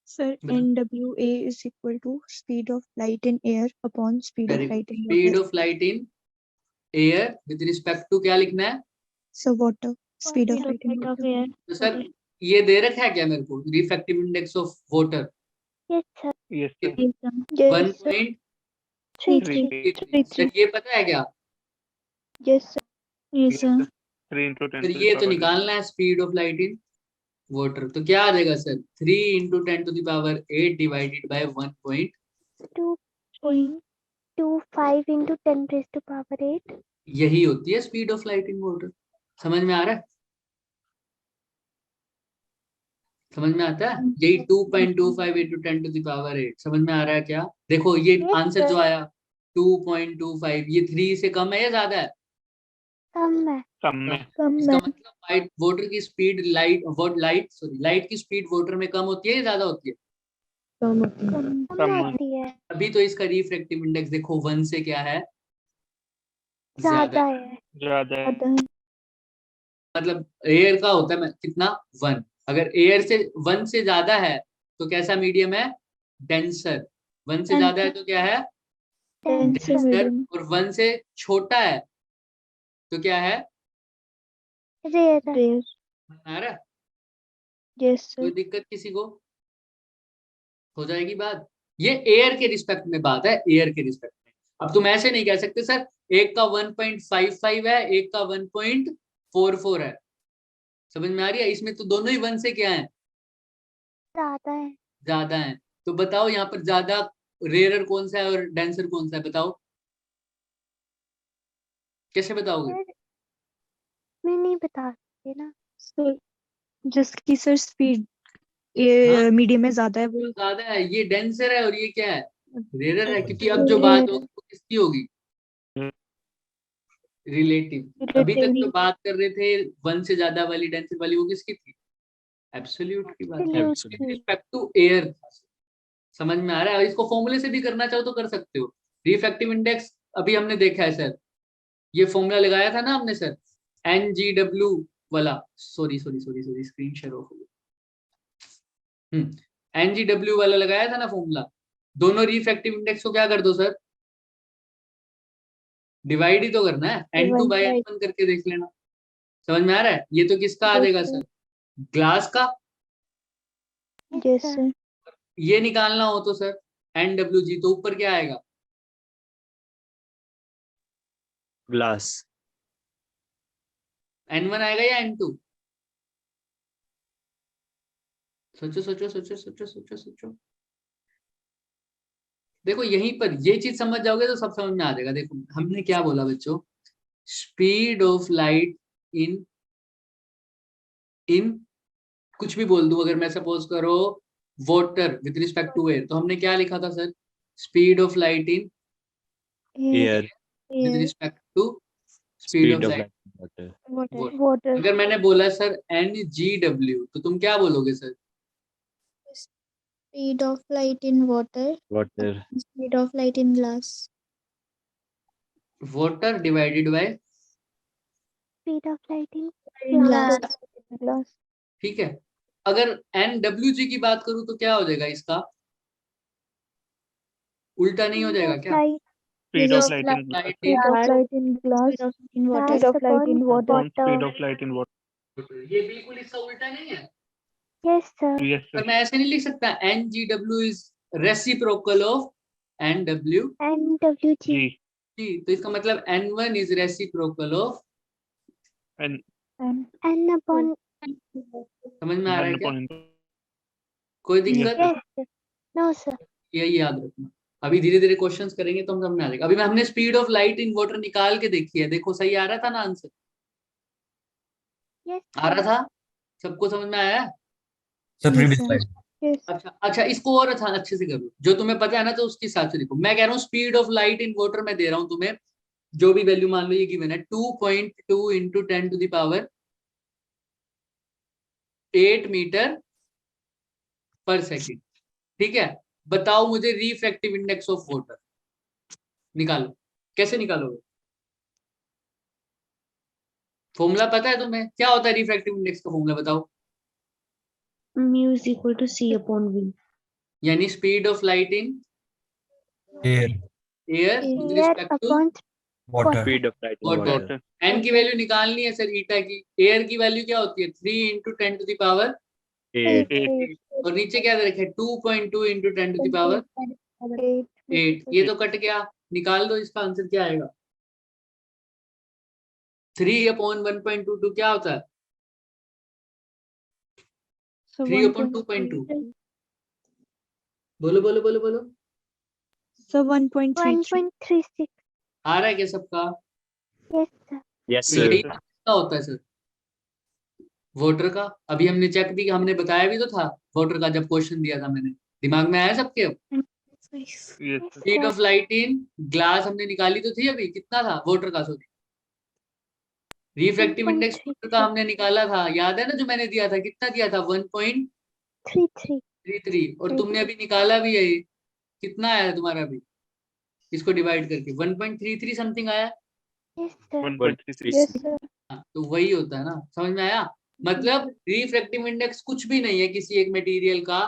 Sir, NWA is equal to speed of light in air upon speed of light in speed water. Of light in air with respect to क्या लिखना है? So water. Speed of light in Rate of water. air. तो सर ये दे रखा है क्या मेरे को, refractive index of water Yes, sir. Yes, sir. Yes, sir. 1.33। 3. Sir ये पता है क्या? Yes, sir. Yes, sir. 3 into 10 फिर to ये the तो power निकालना है speed of light in water, तो क्या आ जाएगा sir? 3 into 10 to the power 8 divided by 1. 2.25 into 10 raised to power 8. यही होती है speed of light in water. समझ में आ रहा है? समझ में आता है? यही 2.25 into 10 to the power 8 समझ में आ रहा है क्या? देखो ये Yes, आंसर sir. जो आया 2.25, ये 3 से कम है या ज्यादा है? कम है. कम में इसका मतलब लाइट वाटर की स्पीड लाइट की स्पीड वाटर में कम होती है या ज्यादा होती है? कम कम होती है. अभी तो इसका रिफ्रैक्टिव इंडेक्स देखो 1 से क्या है, ज्यादा है. ज्यादा है। मतलब एयर का होता है कितना 1, अगर एयर से 1 से ज्यादा है तो कैसा मीडियम है? डेंसर। 1 से ज्यादा है तो क्या है? Denser. डेंसर। और 1 से छोटा है तो क्या है? Rare. आ रहा है? Yes, sir. कोई दिक्कत किसी को? हो जाएगी बात। ये एयर के रिस्पेक्ट में बात है, एयर के रिस्पेक्ट में। अब तुम ऐसे नहीं कह सकते सर एक का 1.55 है, एक का 1.44 है। समझ में आ रही है? इसमें तो दोनों ही 1 से क्या है? ज्यादा है. ज्यादा है। तो बताओ यहाँ पर ज्यादा रेयरर कौन सा है और डेंसर कौन सा है, बताओ कैसे बताओगे? Sir, मैं नहीं बता सकती ना. So जिसकी सर स्पीड हाँ, मीडियम में ज्यादा है वो जो ज्यादा है ये डेंसर है और ये क्या है? रेयरर है, क्योंकि अब जो बात होगी वो किसकी होगी? रिलेटिव। अभी तक जो बात कर रहे थे 1 से ज्यादा वाली डेंसर वाली, वो किसकी थी? एब्सोल्यूट की बात है, Absolute. Respect to air. समझ में आ रहा है? इसको फॉर्मूले से भी करना चाहो तो कर सकते हो। रिफ्रैक्टिव इंडेक्स अभी हमने देखा है सर, ये फॉर्मूला लगाया था ना हमने सर, NGW वाला, सॉरी स्क्रीन शेयर ऑफ हो गया। NGW वाला लगाया था ना फॉर्मूला। दोनों रिफ्रैक्टिव इंडेक्स को क्या कर दो सर? डिवाइड ही तो करना है, N2 by N1 करके देख लेना। समझ में आ रहा है? ये तो किसका आ जाएगा सर? ग्लास का। Yes, sir. ये निकालना हो तो सर NWG, तो ऊपर क्या आएगा? ग्लास। N1 आएगा या N2? सोचो। देखो यहीं पर ये चीज समझ जाओगे तो सब समझ में आ जाएगा। देखो हमने क्या बोला बच्चों, स्पीड ऑफ लाइट इन कुछ भी बोल दूं, अगर मैं सपोज करो water with respect to air, तो हमने क्या लिखा था sir? Speed of light in air. With respect to speed speed of of light water. Water. अगर मैंने बोला सर NGW, तो तुम क्या बोलोगे sir? Speed of light in water, water. speed of light in glass. Water divided by, Speed of light in In glass. glass. ठीक है। अगर NWG की बात करूं तो क्या हो जाएगा इसका? उल्टा नहीं हो जाएगा क्या? Speed of light in Light Speed of light in glass. Speed of light in water. Speed of light in water. upon speed of light in water. ये बिल्कुल इसका उल्टा नहीं है। Yes, sir. Yes, sir. पर मैं ऐसे नहीं लिख सकता NGW is reciprocal of NW NWG. G तो इसका मतलब N1 is reciprocal of, and And N upon. समझ में आ रहा है क्या? upon कोई दिक्कत? Yes, sir. No, sir. यही याद रखना। अभी धीरे धीरे क्वेश्चंस करेंगे तो हम समझ में आ जाएगा। अभी हमने speed of light in water निकाल के देखी है, देखो सही आ रहा था ना आंसर? Yes, आ रहा sir. था? सबको समझ में आया? Sir Yes, previous sir. Slide. yes. अच्छा, इसको और अच्छे से करो, जो तुम्हें पता है ना तो उसके हिसाब से देखो। मैं कह रहा हूँ speed of light in water मैं दे रहा हूँ तुम्हें, जो भी वैल्यू मान लो ये गिवन है 2.2 into 10 to the power 8 metre पर सेकेंड। ठीक है, बताओ मुझे रिफ्रैक्टिव इंडेक्स ऑफ वाटर निकालो। कैसे निकालोगे? फॉर्मूला पता है तुम्हें? क्या होता है रिफ्रैक्टिव इंडेक्स का फॉर्मूला बताओ? mu is equal to c upon v. यानी speed of light in air air with Air respect to upon water. speed of light in water. water. N की वैल्यू निकालनी है सर ईटा की। एयर की वैल्यू क्या होती है? 3 इंटू 10 टू द पावर 8 और नीचे क्या रखे? 2.2 इंटू 10 टू द पावर 8। ये तो कट गया, निकाल दो इसका आंसर क्या आएगा? 3 अपॉन 1.22 क्या होता है? So 3 upon 2.2 बोलो बोलो बोलो बोलो। So 1.33. 1.36. आ रहा है क्या सबका? Yes, sir. yes तो sir. यही क्या होता है सर वाटर का? अभी हमने चेक भी, हमने बताया भी तो था वाटर का जब क्वेश्चन दिया था मैंने। दिमाग में आया सबके? अब Yes Yes, sir. Speed sir. Of light in glass हमने निकाली तो थी अभी। कितना था वाटर का? सॉरी, रिफ्रैक्टिव इंडेक्स वाटर का 1.33. हमने निकाला था, याद है ना? जो मैंने दिया था, कितना दिया था? 1.33। 33. और तुमने अभी निकाला भी है ये। कितना आया तुम्हारा अभी इसको डिवाइड करके? 1.33 समथिंग आया। Yes, sir. 1.33. Yes, sir. हाँ, तो वही होता है ना, समझ में आया? मतलब रिफ्रैक्टिव इंडेक्स कुछ भी नहीं है किसी एक मटेरियल का,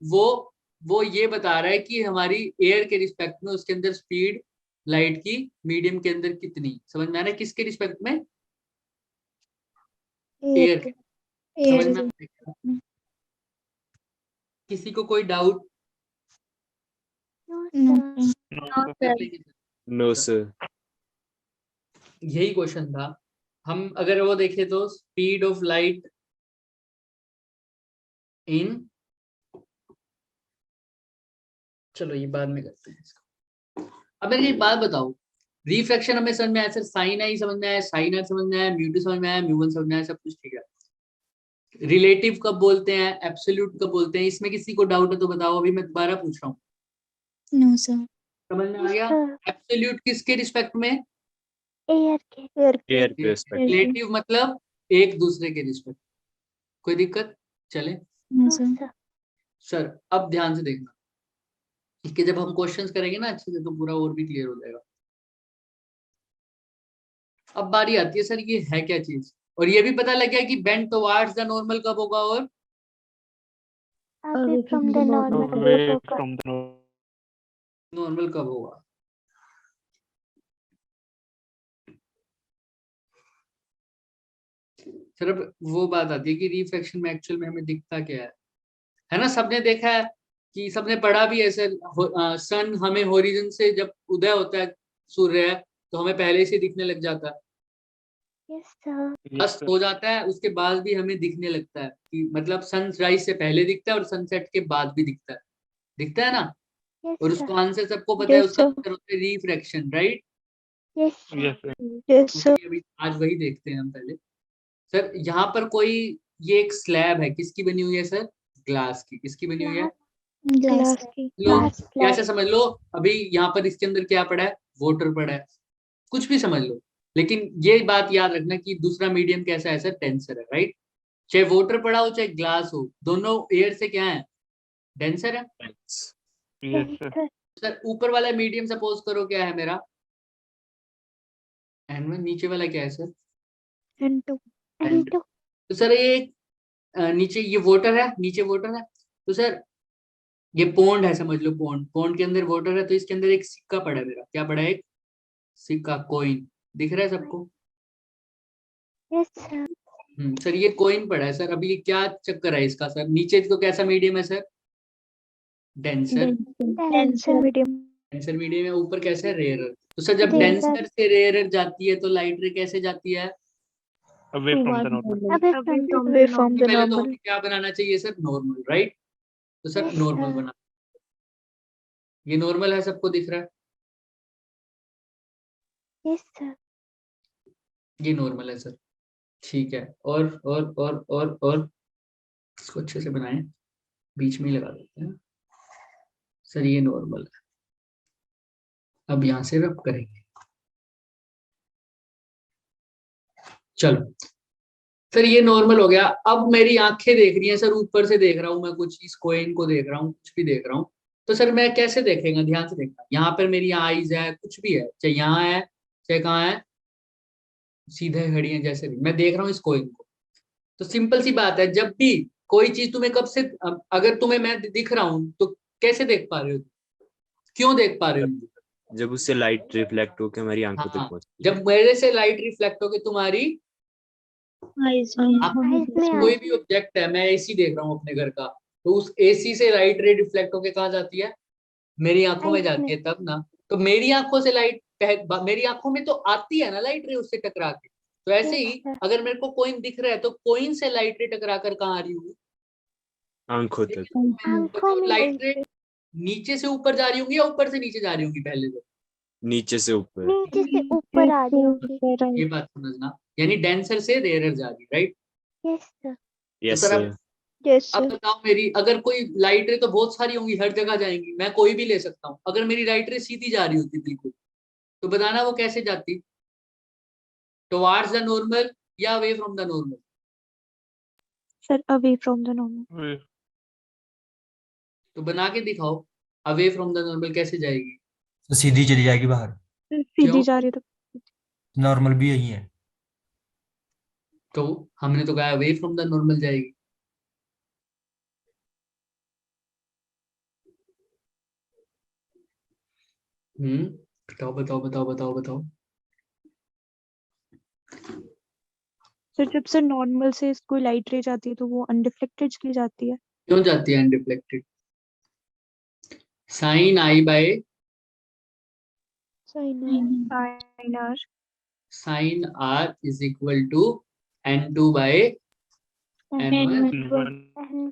वो ये बता रहा है कि हमारी एयर के रिस्पेक्ट में उसके अंदर स्पीड लाइट की मीडियम के अंदर कितनी। समझ में आ रहा है? किसके रिस्पेक्ट में? एयर के। समझ में आ रहा है? किसी को कोई doubt? No, No, sir. sir. No, sir. No sir. यही क्वेश्चन था। हम अगर वो देखें तो स्पीड ऑफ लाइट इन, चलो ये बाद में करते हैं इसको। अब मेरे को एक बात बताओ, रिफ्रैक्शन हमें समझ में आया सर? साइन आई समझ में आया, साइन आर समझ में आया, म्यू2 समझ में आया, म्यू1 समझ में आया, सब कुछ ठीक है। रिलेटिव कब बोलते हैं, एब्सोल्यूट कब बोलते हैं? इसमें किसी को डाउट है तो बताओ, अभी मैं दोबारा पूछ रहा हूँ। No, sir. समझ में आ Yes, गया? sir. एब्सोल्यूट किसके रिस्पेक्ट में? Air के. Air के respect. रिलेटिव मतलब एक दूसरे के रिस्पेक्ट। कोई दिक्कत? चले No, No, sir. sir. Sir, अब ध्यान से देखना, इसके जब हम क्वेश्चंस करेंगे ना अच्छे से तो पूरा और भी क्लियर हो जाएगा। अब बारी आती है सर ये है क्या चीज, और ये भी पता लग गया कि बेंड टुवर्ड्स द नॉर्मल कब होगा और Away from the normal. Away from the normal कब होगा। सर अब वो बात आती है कि रिफ्रैक्शन में एक्चुअल में हमें दिखता क्या है ना? सबने देखा है कि सबने पढ़ा भी है सर, सन हमें होरिजन से जब उदय होता है सूर्य तो हमें पहले से दिखने लग जाता है, Yes, sir. Yes अस्त sir. हो जाता है उसके बाद भी हमें दिखने लगता है कि मतलब सनराइज से पहले दिखता है और सनसेट के बाद भी दिखता है ना? Yes, और sir. उसको आंसर सबको पता है, Yes, उसका sir. आंसर होता है refraction, right? Yes, sir. Yes sir. Yes, sir. अभी आज वही देखते हैं हम पहले। सर यहाँ पर कोई ये एक स्लैब है, किसकी बनी हुई है सर? ग्लास की। किसकी बनी हुई है? Glass. Glass की. लो Glass, कैसे glass. समझ लो, अभी यहाँ पर इसके अंदर क्या पड़ा है? वाटर पड़ा है, कुछ भी समझ लो, लेकिन ये बात याद रखना कि दूसरा मीडियम कैसा है सर? डेंसर है, राइट? चाहे वाटर पड़ा हो चाहे ग्लास हो, दोनों एयर से क्या है? डेंसर है। Yes Yes, sir. sir. Sir ऊपर वाला मीडियम सपोज करो क्या है मेरा? N1। नीचे वाला क्या है सर? And 2. And two. तो सर ये नीचे ये वाटर है, नीचे वाटर है, तो सर ये पॉन्ड है, समझ लो पॉन्ड, पॉन्ड के अंदर वाटर है, तो इसके अंदर एक सिक्का पड़ा है मेरा, क्या पड़ा है? एक सिक्का, कॉइन, दिख रहा है सबको? Yes sir. सर ये कॉइन पड़ा है सर, अभी ये क्या चक्कर है इसका सर? नीचे तो कैसा मीडियम है sir? Denser, denser medium. Denser medium है, ऊपर कैसा है? रेयरर। तो सर जब Rarer. डेंसर से रेयरर जाती है तो लाइट रे कैसे जाती है? Away from the normal. अबे Away from the पहले तो normal. हमें क्या बनाना चाहिए सर? Normal, right? तो सर Yes, नॉर्मल sir. बना, ये नॉर्मल है, सबको दिख रहा है? Yes sir. ये नॉर्मल है सर, ठीक है। और इसको अच्छे से बनाएं, बीच में ही लगा देते हैं सर, ये नॉर्मल है। अब यहां से रब करेंगे, चलो सर ये नॉर्मल हो गया। अब मेरी आंखें देख रही हैं सर, ऊपर से देख रहा हूं मैं कुछ, इस कॉइन को देख रहा हूँ, कुछ भी देख रहा हूँ, तो सर मैं कैसे देखेगा? ध्यान से देखना, यहाँ पर मेरी आईज है, कुछ भी है, चाहे यहाँ है चाहे कहाँ है, सीधे खड़ी है, जैसे भी मैं देख रहा हूँ इस कॉइन को। तो सिंपल सी बात है, जब भी कोई चीज तुम्हें कब से, अगर तुम्हें मैं दिख रहा हूँ तो कैसे देख पा रहे हो? क्यों देख पा रहे हो? जब उससे लाइट रिफ्लेक्ट होकर हमारी आंखों तक हाँ, पहुंचती है। जब मेरे से लाइट रिफ्लेक्ट होके तुम्हारी Eyes. आइज में कोई भी ऑब्जेक्ट है, मैं एसी देख रहा हूँ अपने घर का, तो उस एसी से लाइट रे रिफ्लेक्ट होके कहाँ जाती है? मेरी आंखों में Eyes जाती है, तब ना। तो मेरी आंखों से लाइट, मेरी आंखों में तो आती है ना लाइट रे, उससे टकरा के। तो ऐसे ही Yes, sir. अगर मेरे को कोइन दिख रहा है तो कोइन से लाइट रे टकरा कर कहाँ आ रही होगी? आंखों तक। आंखों तो में लाइट रे नीचे से ऊपर जा रही होंगी या ऊपर से नीचे जा रही होंगी? पहले तो नीचे से ऊपर। नीचे से ऊपर आ रही होगी। ये बात समझना, यानी डेंसर से रेयर जा रही, राइट? Yes sir. तो यस सर सर। Yes, अब sir. बताओ, मेरी अगर कोई लाइट रे तो बहुत सारी होंगी, हर जगह जाएंगी, मैं कोई भी ले सकता हूँ। अगर मेरी लाइट रे सीधी जा रही होती बिल्कुल, तो बताना वो कैसे जाती? टुवार्ड्स द नॉर्मल या away from the normal? Sir, away from the normal. तो बना के दिखाओ, अवे फ्रॉम द नॉर्मल कैसे जाएगी? तो सीधी चली जाएगी बाहर, सीधी क्यों? जा रही है तो नॉर्मल भी यही है। तो हमने तो कहा अवे फ्रॉम द नॉर्मल जाएगी। बताओ बताओ बताओ बताओ बताओ। सर जब से नॉर्मल से कोई लाइट रे जाती है तो वो अनडिफ्लेक्टेड चली जाती है। क्यों जाती है unreflected? Sine i by Sin r. Sine r is equal to n2 by n1।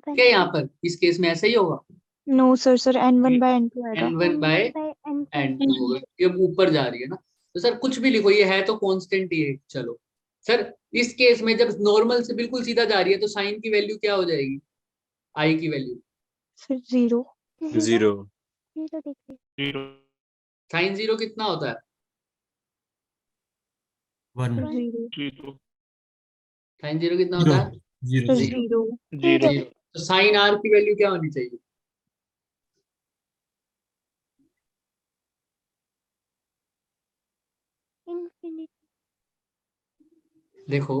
क्या यहाँ पर इस केस में ऐसा ही होगा? No sir, sir n1 by n2 आएगा। n1 बाय n2 होगा, ये ऊपर जा रही है ना। तो सर कुछ भी लिखो, ये है तो कांस्टेंट ही है। चलो सर, इस केस में जब नॉर्मल से बिल्कुल सीधा जा रही है तो साइन की वैल्यू क्या हो जाएगी? आई की वैल्यू फिर 0। 0। 0 डिग्री। साइन 0 कितना होता है? 1 0 साइन 0 कितना होता है? 0 फिर 0 0 0। तो साइन आर की वैल्यू क्या होनी चाहिए? इंफिनिटी। देखो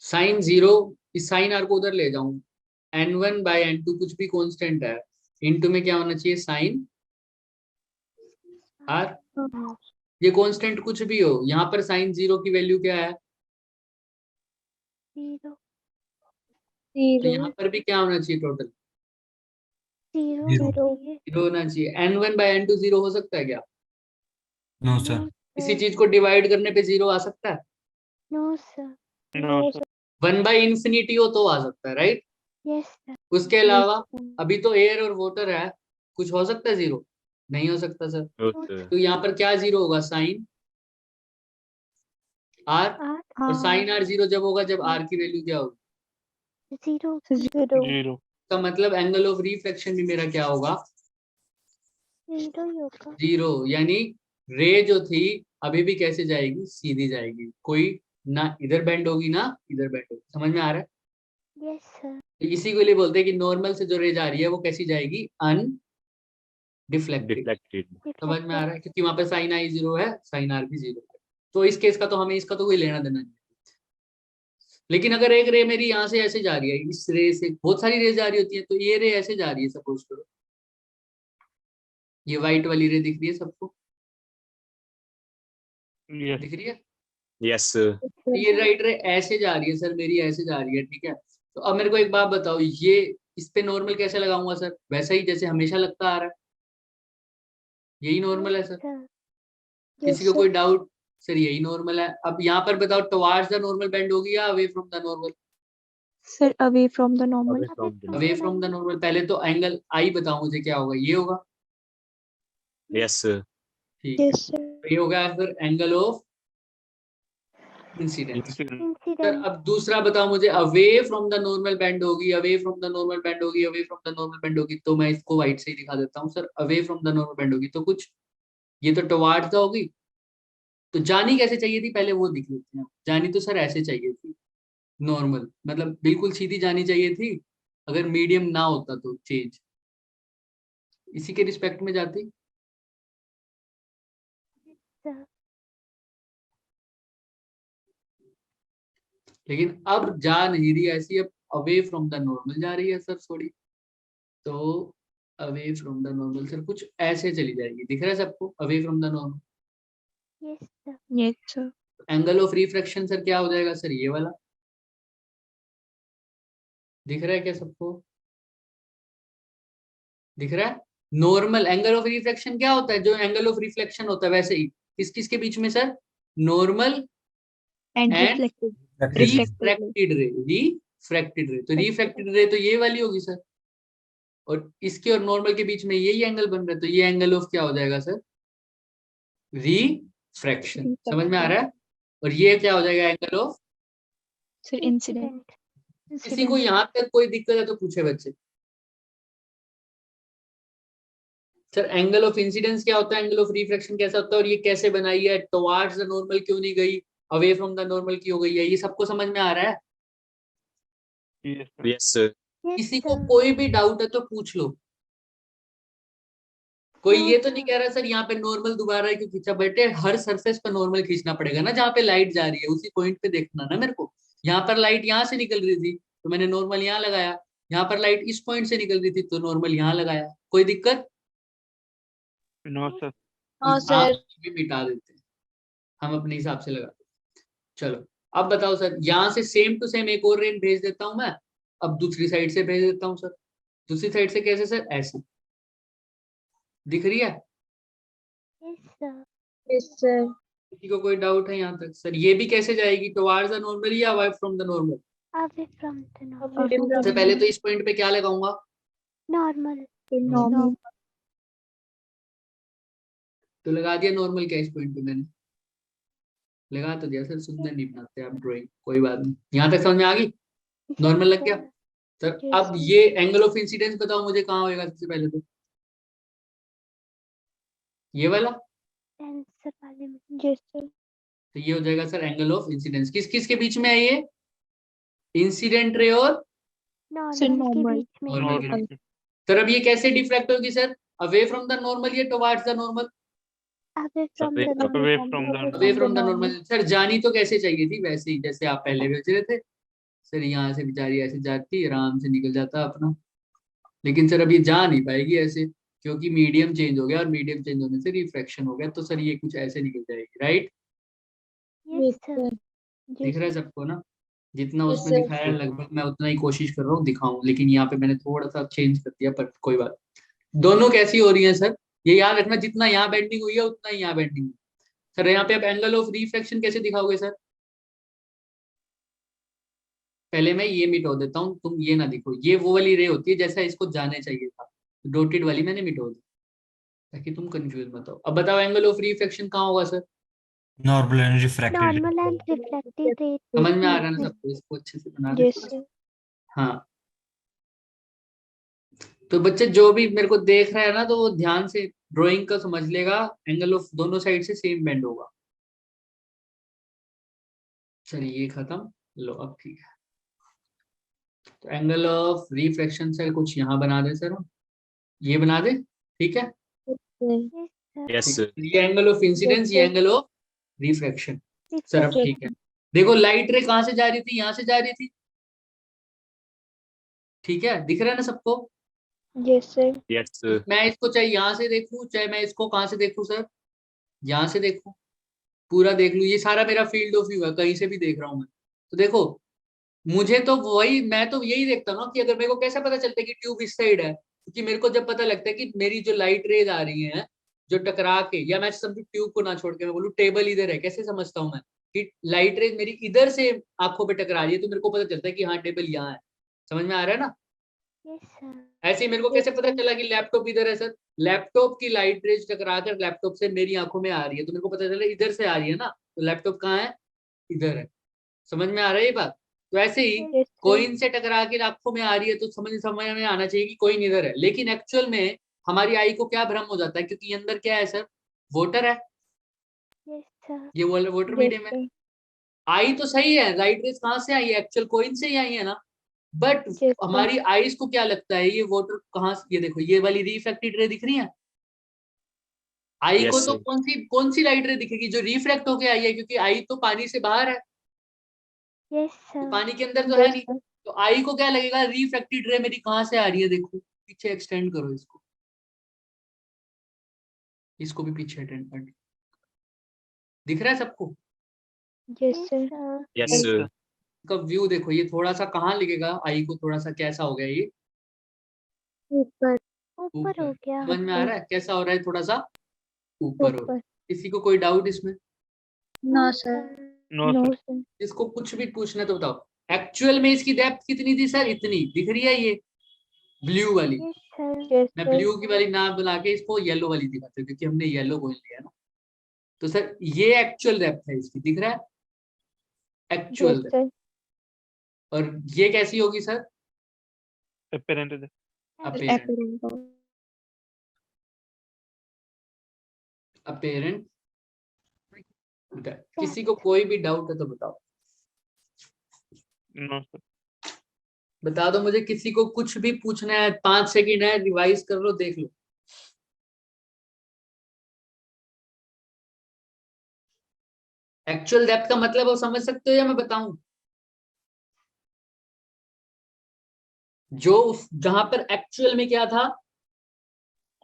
साइन 0, इस साइन आर को उधर ले जाऊं, n1 बाय n2 कुछ भी कांस्टेंट है, इनटू में क्या होना चाहिए? Sign are. ये कांस्टेंट कुछ भी हो, यहाँ पर साइन 0 की वैल्यू क्या है? 0 तो यहाँ पर भी क्या होना चाहिए? टोटल 0 0 होना चाहिए। n1 बाय n2 0 हो सकता है क्या? No sir. किसी चीज को डिवाइड करने पे 0 आ सकता है? No sir. 1 बाय इंफिनिटी हो तो आ सकता है, राइट? Yes sir. उसके अलावा अभी तो एयर और वाटर है, कुछ हो सकता है 0? नहीं हो सकता सर। तो यहाँ पर क्या 0 होगा? Sine r. और साइन आर 0 जब होगा जब आर की वैल्यू क्या होगी? 0 का मतलब एंगल ऑफ रिफ्लेक्शन भी मेरा क्या होगा? 0 ही होगा। 0। यानी रे जो थी अभी भी कैसे जाएगी? सीधी जाएगी, कोई ना इधर बेंड होगी ना इधर बेंड होगी। समझ में आ रहा है? Yes sir. तो इसी के लिए बोलते हैं कि नॉर्मल से जो रे जा रही है वो कैसी जाएगी? अनडिफ्लेक्टेड। डिफ्लेक्टेड। समझ में आ रहा है? क्योंकि वहां पर साइन आई 0 है, साइन आर भी 0 है। तो इस केस का तो हमें इसका तो कोई लेना देना नहीं। लेकिन अगर एक रे मेरी यहाँ से ऐसे जा रही है, इस रे से बहुत सारी रे जा रही होती है, तो ये रे ऐसे जा रही है, सपोज करो ये व्हाइट वाली रे दिख रही है सबको, दिख रही है, यस ये राइट रे ऐसे जा रही है सर मेरी, ऐसे जा रही है, ठीक है। तो अब मेरे को एक बात बताओ, ये इस पे नॉर्मल कैसे लगाऊंगा सर? वैसा ही जैसे हमेशा लगता आ रहा है, यही नॉर्मल है सर। किसी को कोई डाउट? सर यही नॉर्मल है। अब यहाँ पर बताओ, टुवर्ड्स द नॉर्मल बेंड होगी या away from the normal? Sir, away from the normal. Away from the normal. पहले तो एंगल आई बताओ मुझे क्या होगा, ये होगा, यस ठीक है। Yes, sir. तो ये हो गया फिर angle of incidence. Sir incident अब दूसरा बताओ मुझे, away from the normal bend होगी, away from the normal bend होगी, away from the normal bend होगी, तो मैं इसको व्हाइट से ही दिखा देता हूँ sir. Away from the normal bend होगी तो कुछ, ये तो टुवर्ड्स द होगी, तो जानी कैसे चाहिए थी पहले वो दिख लेते हैं। जानी तो सर ऐसे चाहिए थी, नॉर्मल, मतलब बिल्कुल सीधी जानी चाहिए थी, अगर मीडियम ना होता तो चेंज इसी के रिस्पेक्ट में जाती। लेकिन अब जा नहीं रही ऐसी, अब अवे फ्रॉम द नॉर्मल जा रही है सर थोड़ी, तो away from the normal sir कुछ ऐसे चली जाएगी, दिख रहा है सबको, away from the normal. Yes sir Yes, sir. Angle of refraction sir क्या हो जाएगा सर? ये वाला दिख रहा है क्या सबको? दिख रहा है? नॉर्मल एंगल ऑफ रिफ्रैक्शन क्या होता है? जो एंगल ऑफ रिफ्लेक्शन होता है वैसे ही, किस किस के बीच में sir? Normal And And reflected. Refracted रे, रिफ्रैक्टेड रे, तो रिफ्रैक्टेड रे तो ये वाली होगी सर, और इसके और नॉर्मल के बीच में यही एंगल बन रहा है, तो ये एंगल ऑफ क्या हो जाएगा सर? रिफ्रैक्शन। समझ में आ रहा है? और ये क्या हो जाएगा? Angle of. Sir, incident. किसी को यहाँ तक कोई दिक्कत है तो पूछे बच्चे। सर एंगल ऑफ इंसिडेंस क्या होता है, एंगल ऑफ रिफ्रैक्शन कैसा होता है, और ये कैसे बनाई है, टुवर्ड्स द नॉर्मल क्यों नहीं गई, अवे फ्रॉम द नॉर्मल क्यों गई है, ये सबको समझ में आ रहा है? यस किसी को कोई भी डाउट है तो पूछ लो। कोई ये तो नहीं कह रहा सर यहाँ पे नॉर्मल दोबारा क्यों खींचा, बेटे हर सरफेस पर नॉर्मल खींचना पड़ेगा ना, जहाँ पे लाइट जा रही है उसी पॉइंट पे देखना ना मेरे को। यहाँ पर लाइट यहाँ से निकल रही थी तो मैंने नॉर्मल यहाँ लगाया, यहाँ पर लाइट इस पॉइंट से निकल रही थी तो नॉर्मल यहाँ लगाया, कोई दिक्कत? No sir. हाँ भी मिटा देते हैं हम अपने हिसाब से लगा। चलो अब बताओ सर, यहाँ से सेम टू सेम एक और रेन भेज देता हूँ मैं, अब दूसरी साइड से भेज देता हूँ सर। दूसरी साइड से कैसे सर? ऐसे दिख रही है? यस सर किसी को कोई डाउट है यहाँ तक? सर ये भी कैसे जाएगी, टुवर्ड्स द नॉर्मल या away from the normal? Away from the normal सबसे पहले तो इस पॉइंट पे क्या लगाऊंगा? Normal Normal. तो लगा दिया नॉर्मल, क्या इस पॉइंट पे मैंने लगा तो दिया सर, सुंदर नहीं बनाते आप ड्राइंग, कोई बात नहीं। यहाँ तक समझ में आ गई? नॉर्मल लग गया सर। अब ये एंगल ऑफ इंसिडेंस बताओ मुझे कहाँ होएगा सबसे पहले? तो ये वाला, आंसर वाले में यस सर तो ये हो जाएगा सर एंगल ऑफ इंसिडेंस। किस किस के बीच में है ये? इंसिडेंट रे और नॉर्मल के normal. बीच में नॉर्मल के बीच में। सर अब ये कैसे डिफ्रैक्ट होगी sir? Away from the normal या towards the normal? Away from the away from the away from the normal. Sir जानी तो कैसे चाहिए थी? वैसे ही जैसे आप पहले भेज रहे थे सर, यहाँ से बेचारी ऐसे जाती आराम से निकल जाता अपना, लेकिन सर अब ये जा नहीं पाएगी ऐसे, क्योंकि मीडियम चेंज हो गया, और मीडियम चेंज होने से रिफ्रैक्शन हो गया, तो सर ये कुछ ऐसे निकल जाएगी, राइट? यस सर दिख रहा है सबको ना? जितना उसमें दिखाया है लगभग मैं उतना ही कोशिश कर रहा हूँ दिखाऊं, लेकिन यहाँ पे मैंने थोड़ा सा चेंज कर दिया, पर कोई बात। दोनों कैसी हो रही है सर? ये याद रखना, जितना यहाँ बेंडिंग हुई है उतना ही यहाँ बेंडिंग हुई। सर यहाँ पे आप एंगल ऑफ रिफ्रैक्शन कैसे दिखाओगे सर? पहले मैं ये मिटो देता हूँ, तुम ये ना दिखो, ये वो वाली रे होती है जैसा इसको जाने चाहिए था, डॉटेड वाली मैंने मिटो दी ताकि तुम कंफ्यूज मत हो। अब बताओ एंगल ऑफ रिफ्रैक्शन कहाँ होगा sir? Normal and refracted normal and reflected ray समझ में आ रहा है ना सबको? इसको अच्छे से बना Yes, दे। sir. हाँ तो बच्चे जो भी मेरे को देख रहा है ना, तो वो ध्यान से ड्राइंग का समझ लेगा, एंगल ऑफ दोनों साइड से सेम बेंड होगा। चलिए ये खत्म, लो अब ठीक है। तो एंगल ऑफ रिफ्रैक्शन सर कुछ यहाँ बना दे सर, ये बना दे, ठीक है? यस ये एंगल ऑफ इंसिडेंस, ये एंगल ऑफ रिफ्रैक्शन सर, अब ठीक है। देखो लाइट रे कहां से जा रही थी, यहाँ से जा रही थी, ठीक है, दिख रहा है ना सबको। Yes, sir. Yes, sir. मैं इसको चाहे यहाँ से देखूं, चाहे मैं इसको कहां से देखूं सर, यहाँ से देखूं, पूरा देख लूं, ये सारा मेरा फील्ड ऑफ व्यू है, कहीं से भी देख रहा हूं मैं। तो देखो मुझे तो वही, मैं तो यही देखता हूँ ना कि अगर मेरे को कैसे पता चलता है कि ट्यूब इस साइड है, क्योंकि मेरे को जब पता लगता है कि मेरी जो लाइट रेज आ रही है जो टकरा के, या मैं समझू ट्यूब को ना छोड़ के मैं बोलूँ टेबल इधर है, कैसे समझता हूँ मैं कि लाइट रेज मेरी इधर से आंखों पे टकरा रही है, तो मेरे को पता चलता है कि हाँ टेबल यहाँ है। समझ में आ रहा है ना। Yes, sir. ऐसे ही मेरे को कैसे पता चला कि लैपटॉप इधर है सर, लैपटॉप की लाइट रेज टकरा कर लैपटॉप से मेरी आंखों में आ रही है, तो मेरे को पता चला इधर से आ रही है ना, तो लैपटॉप कहाँ है, इधर है। समझ में आ रहा है ये बात। तो ऐसे ही Yes, sir. कोइन से टकरा के आंखों में आ रही है तो समझ में आना चाहिए कि कोइन इधर है, लेकिन एक्चुअल में हमारी आई को क्या भ्रम हो जाता है, क्योंकि अंदर क्या है सर, वाटर है, Yes, sir. ये वाटर Yes, मीडियम है। sir. आई तो सही है, लाइट रेज कहाँ से आई है, एक्चुअल कोइन से ही आई है ना, बट Yes, sir. हमारी आईज को क्या लगता है ये वाटर कहाँ से, ये देखो ये वाली रिफ्रैक्टेड रे दिख रही है, आई Yes, को तो sir. कौन सी लाइट रे दिखेगी, जो रिफ्रैक्ट होके आई है, क्योंकि आई तो पानी से बाहर है, Yes, तो sir. पानी के अंदर तो है Yes, नहीं। sir. तो आई को क्या लगेगा, रिफ्रैक्टेड रे मेरी कहाँ से आ रही है, देखो पीछे एक्सटेंड करो इसको, इसको भी पीछे अटेंड कर, दिख रहा है सबको। Yes, sir. Yes, Yes, sir. sir. का व्यू देखो, ये थोड़ा सा कहाँ लिखेगा, आई को थोड़ा सा कैसा हो गया ये, ऊपर ऊपर हो ऊपर। गया। समझ में आ रहा है कैसा हो रहा है, थोड़ा सा ऊपर हो रहा है। ऊपर। किसी को कोई डाउट इसमें, No, sir. No, No, sir. sir. इसको कुछ भी पूछना तो बताओ। एक्चुअल में इसकी डेप्थ कितनी थी सर, इतनी दिख रही है ये ब्लू वाली। Yes, sir. Yes, मैं sir. ब्लू की वाली ना बना के इसको येलो वाली दिखाती हूँ, क्योंकि हमने येलो बोल लिया ना। तो सर ये एक्चुअल डेप्थ है इसकी, दिख रहा है एक्चुअल Yes, डेप्थ। sir. और ये कैसी होगी sir, Apparent is apparent. Apparent. Apparent. किसी को कोई भी डाउट है तो बताओ, no, sir. बता दो मुझे, किसी को कुछ भी पूछना है, 5 सेकंड है, रिवाइज कर लो, देख लो। एक्चुअल डेप्थ का मतलब वो समझ सकते हो या मैं बताऊं, जो जहां पर एक्चुअल में क्या था,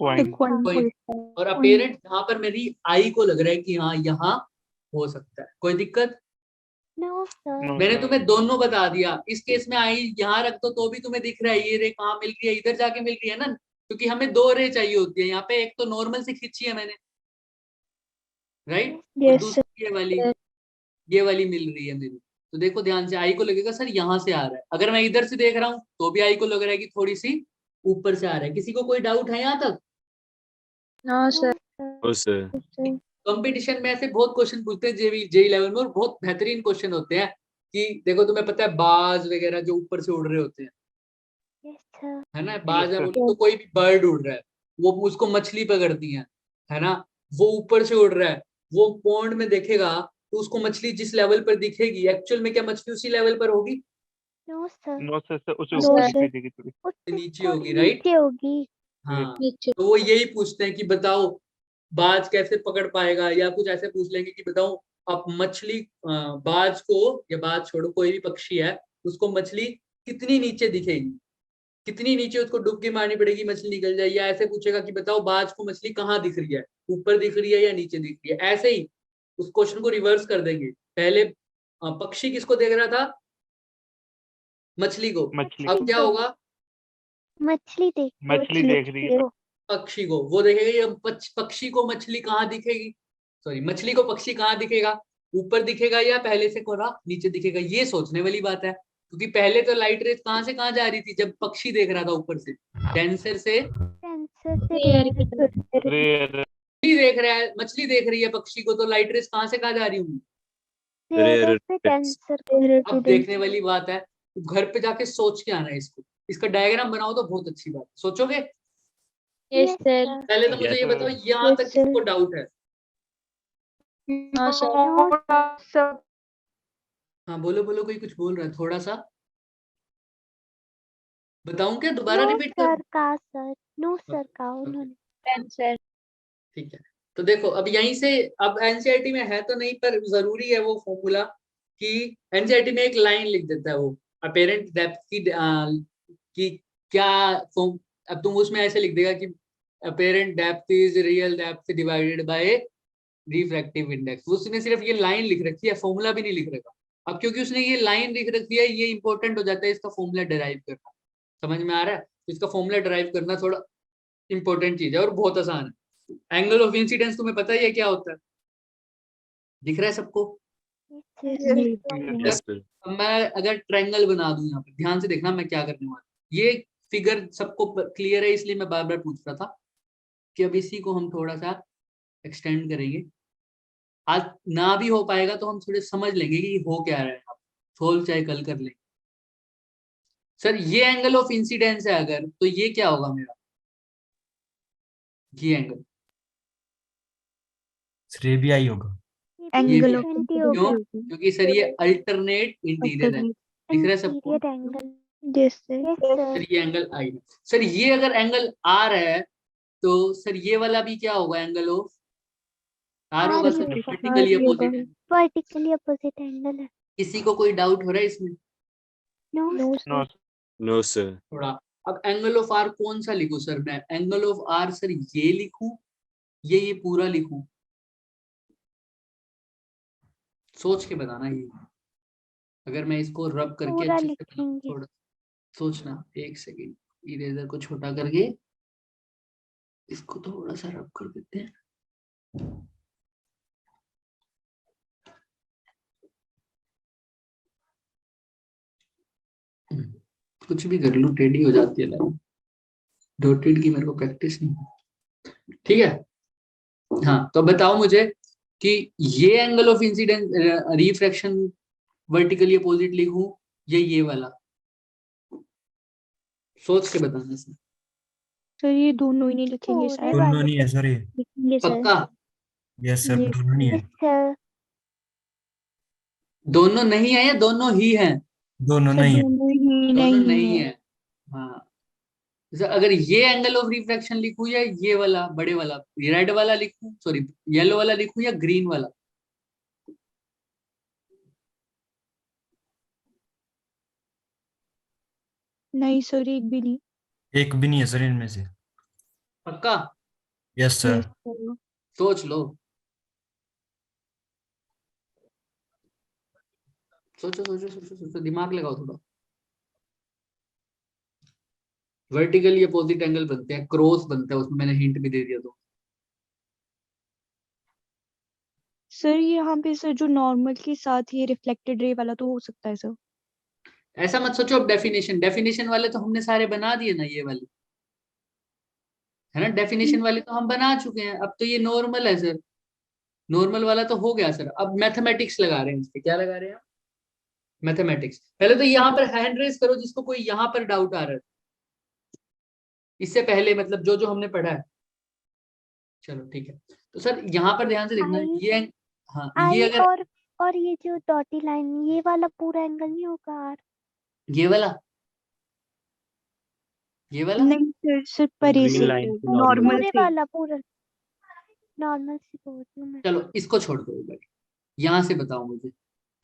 Coin. कोई, और अपेरेंट जहां पर मेरी आई को लग रहा है कि हाँ यहाँ हो सकता है, कोई दिक्कत। No, sir. No, मैंने sir. तुम्हें दोनों बता दिया, इस केस में आई यहाँ रख दो तो भी तुम्हें दिख रहा है ये रे कहाँ मिल रही है, इधर जाके मिल रही है ना, क्योंकि हमें 2 रे चाहिए होती है, यहाँ पे एक तो नॉर्मल से खींची है मैंने, राइट, और Yes, sir. दूसरी ये वाली मिल रही है मेरी। तो देखो ध्यान से, आई को लगेगा सर यहाँ से आ रहा है, अगर मैं इधर से देख रहा हूँ तो भी आई को लग रहा है कि थोड़ी सी ऊपर से आ रहा है। किसी को कोई डाउट है यहाँ तक। No, sir. Oh, sir. Sir. Competition में ऐसे बहुत क्वेश्चन पूछते हैं जेई लेवल में, और बहुत बेहतरीन क्वेश्चन होते हैं कि देखो तुम्हें पता है बाज वगैरह जो ऊपर से उड़ रहे होते हैं, Yes, sir. है ना, बाज Yes, है sir. बोलो तो कोई भी बर्ड उड़ रहा है, वो उसको मछली पकड़ती है ना, वो ऊपर से उड़ रहा है, वो पॉन्ड में देखेगा तो उसको मछली जिस लेवल पर दिखेगी, एक्चुअल में क्या मछली उसी लेवल पर होगी, No, sir. No, sir. Sir उससे No, ऊपर sir. दिखाई देगी थोड़ी. उससे नीचे थोड़ी होगी, राइट। नीचे होगी। हाँ, नीचे. तो वो यही पूछते हैं कि बताओ बाज कैसे पकड़ पाएगा, या कुछ ऐसे पूछ लेंगे कि बताओ आप मछली बाज को, या बाज छोड़ो कोई भी पक्षी है, उसको मछली कितनी नीचे दिखेगी, कितनी नीचे उसको डुबकी मारनी पड़ेगी मछली निकल जाए, या ऐसे पूछेगा कि बताओ बाज को मछली कहाँ दिख रही है, ऊपर दिख रही है या नीचे दिख रही है। ऐसे ही उस क्वेश्चन को रिवर्स कर देंगे, पहले पक्षी किसको देख रहा था, मछली को, मछली. अब क्या होगा, मछली देख मछली देख रही है. पक्षी को, वो देखेगा ये पक्षी को मछली कहाँ दिखेगी, सॉरी मछली को पक्षी कहाँ दिखेगा, ऊपर दिखेगा या पहले से कोरा नीचे दिखेगा। ये सोचने वाली बात है, क्योंकि पहले तो लाइट रेज कहाँ से कहाँ जा रही थी, जब पक्षी देख रहा था ऊपर से, डेंसर से सेंसर से Air की तरफ. Rare. मछली देख रहा है, मछली देख रही है पक्षी को, तो लाइट रेज कहाँ से कहाँ जा रही होंगी। Rare. से डेंसर अब देखने वाली बात है, घर पे जाके सोच के आना है इसको, इसका डायग्राम बनाओ तो बहुत अच्छी बात है। सोचोगे, Yes, sir. पहले तो मुझे Yes, ये sir. बताओ यहाँ तक किसको डाउट है। No, sir. हाँ बोलो बोलो, कोई कुछ बोल रहा है थोड़ा सा, बताऊं क्या, दोबारा रिपीट सर करूं। का सर नो सर का उन्होंने Sir. ठीक है, तो देखो अब यहीं से, अब एनसीईआरटी में है तो नहीं, पर जरूरी है वो फॉर्मूला, कि एनसीईआरटी में एक लाइन लिख देता है वो अपेरेंट डेप्थ की क्या फॉर्म। अब तुम उसमें ऐसे लिख देगा कि apparent depth is real depth divided by refractive index. उसने सिर्फ ये लाइन लिख रखी है, फॉर्मूला भी नहीं लिख रखा। अब क्योंकि उसने ये लाइन लिख रखी है, ये इंपॉर्टेंट हो जाता है इसका फॉर्मूला डिराइव करना। समझ में आ रहा है? इसका फॉर्मूला डिराइव करना थोड़ा इंपॉर्टेंट चीज है और बहुत आसान है। एंगल ऑफ इंसिडेंस तुम्हें पता ही है क्या होता है, दिख रहा है सबको? Yes, sir. अब मैं अगर ट्रायंगल बना दूं यहाँ पे, ध्यान से देखना मैं क्या करने वाला हूं। ये फिगर सबको क्लियर है, इसलिए मैं बार बार पूछ रहा था कि अब इसी को हम थोड़ा सा एक्सटेंड करेंगे। आज ना भी हो पाएगा तो हम थोड़े समझ लेंगे कि हो क्या रहा है, सोल्व चाहे कल कर लेंगे। सर ये एंगल ऑफ इंसिडेंस है अगर, तो ये क्या होगा मेरा, ये एंगल सर ये भी आई होगा। एंगल ऑफ क्यों? क्योंकि सर ये अल्टरनेट इंटीरियर है, दिख रहा है सबको? एंगल। Yes sir. सर ये एंगल आई है। सर ये अगर एंगल आर है तो सर ये वाला भी क्या होगा, एंगल ऑफ आर होगा सर, वर्टिकली अपोजिट है। वर्टिकली अपोजिट एंगल है। किसी को कोई डाउट हो रहा है इसमें? No no No, sir. थोड़ा। अब एंगल ऑफ आर कौन सा लिखूं सर मैं? एंगल ऑफ आर सर ये लिखूं, ये पूरा लिखूं? सोच के बताना ये। अगर मैं इसको रब करके पूरा अच्छे से लिखेंगे। थोड़ा सोचना, एक सेकेंड, इरेजर को छोटा करके इसको थोड़ा सा रब कर देते हैं। कुछ भी कर लूं टेढ़ी हो जाती है लाइन, डॉटेड की मेरे को प्रैक्टिस नहीं है। ठीक है, हाँ तो बताओ मुझे कि ये angle of incidence refraction vertically opposite लिखूं या ये वाला? सोच के बताना सर। सर ये दोनों ही नहीं लिखेंगे पूरे सर। दोनों नहीं है सर ये। लिखेंगे सर। पक्का? यस सर ये- दोनों नहीं है। सर दोनों नहीं है या दोनों ही हैं? दोनों सर नहीं है। दोनों ही दोनों नहीं नहीं है। हाँ, जैसे अगर ये एंगल ऑफ रिफ्रैक्शन लिखूं या ये वाला बड़े वाला रेड वाला लिखूं, सॉरी येलो वाला लिखूं या ग्रीन वाला? नहीं सर एक भी नहीं। एक भी नहीं है सर इनमें से। पक्का? Yes sir. Yes sir. सोच लो, सोचो सोचो सोचो सोचो, दिमाग लगाओ थोड़ा। वर्टिकली अपोजिट एंगल बनते हैं, क्रॉस बनता है, उसमें मैंने हिंट भी दे दिया। तो सर यहाँ पे सर जो नॉर्मल के साथ ये रिफ्लेक्टेड रे वाला तो हो सकता है सर। ऐसा मत सोचो। अब डेफिनेशन वाले तो हमने सारे बना दिए ना, ये वाले है ना, डेफिनेशन वाले तो हम बना चुके हैं। अब तो ये नॉर्मल है सर, नॉर्मल वाला तो हो गया सर। अब मैथमेटिक्स लगा रहे हैं इस पे। क्या लगा रहे हैं? मैथमेटिक्स। पहले तो यहाँ पर हैंड रेज करो जिसको कोई यहाँ पर डाउट आ रहा है, इससे पहले मतलब जो जो हमने पढ़ा है। चलो ठीक है, तो सर यहाँ पर ध्यान से देखना आई- ये हाँ आई ये अगर और ये जो डॉटी लाइन, ये वाला पूरा एंगल नहीं होगा आर? ये वाला, ये वाला नहीं सर सर परे Green से line to नॉर्मल पूरे से। वाला पूरा नॉर्मल से बोल रही हूँ मैं। चलो इसको छोड़ दो एक बार, यहाँ से बताओ मुझे,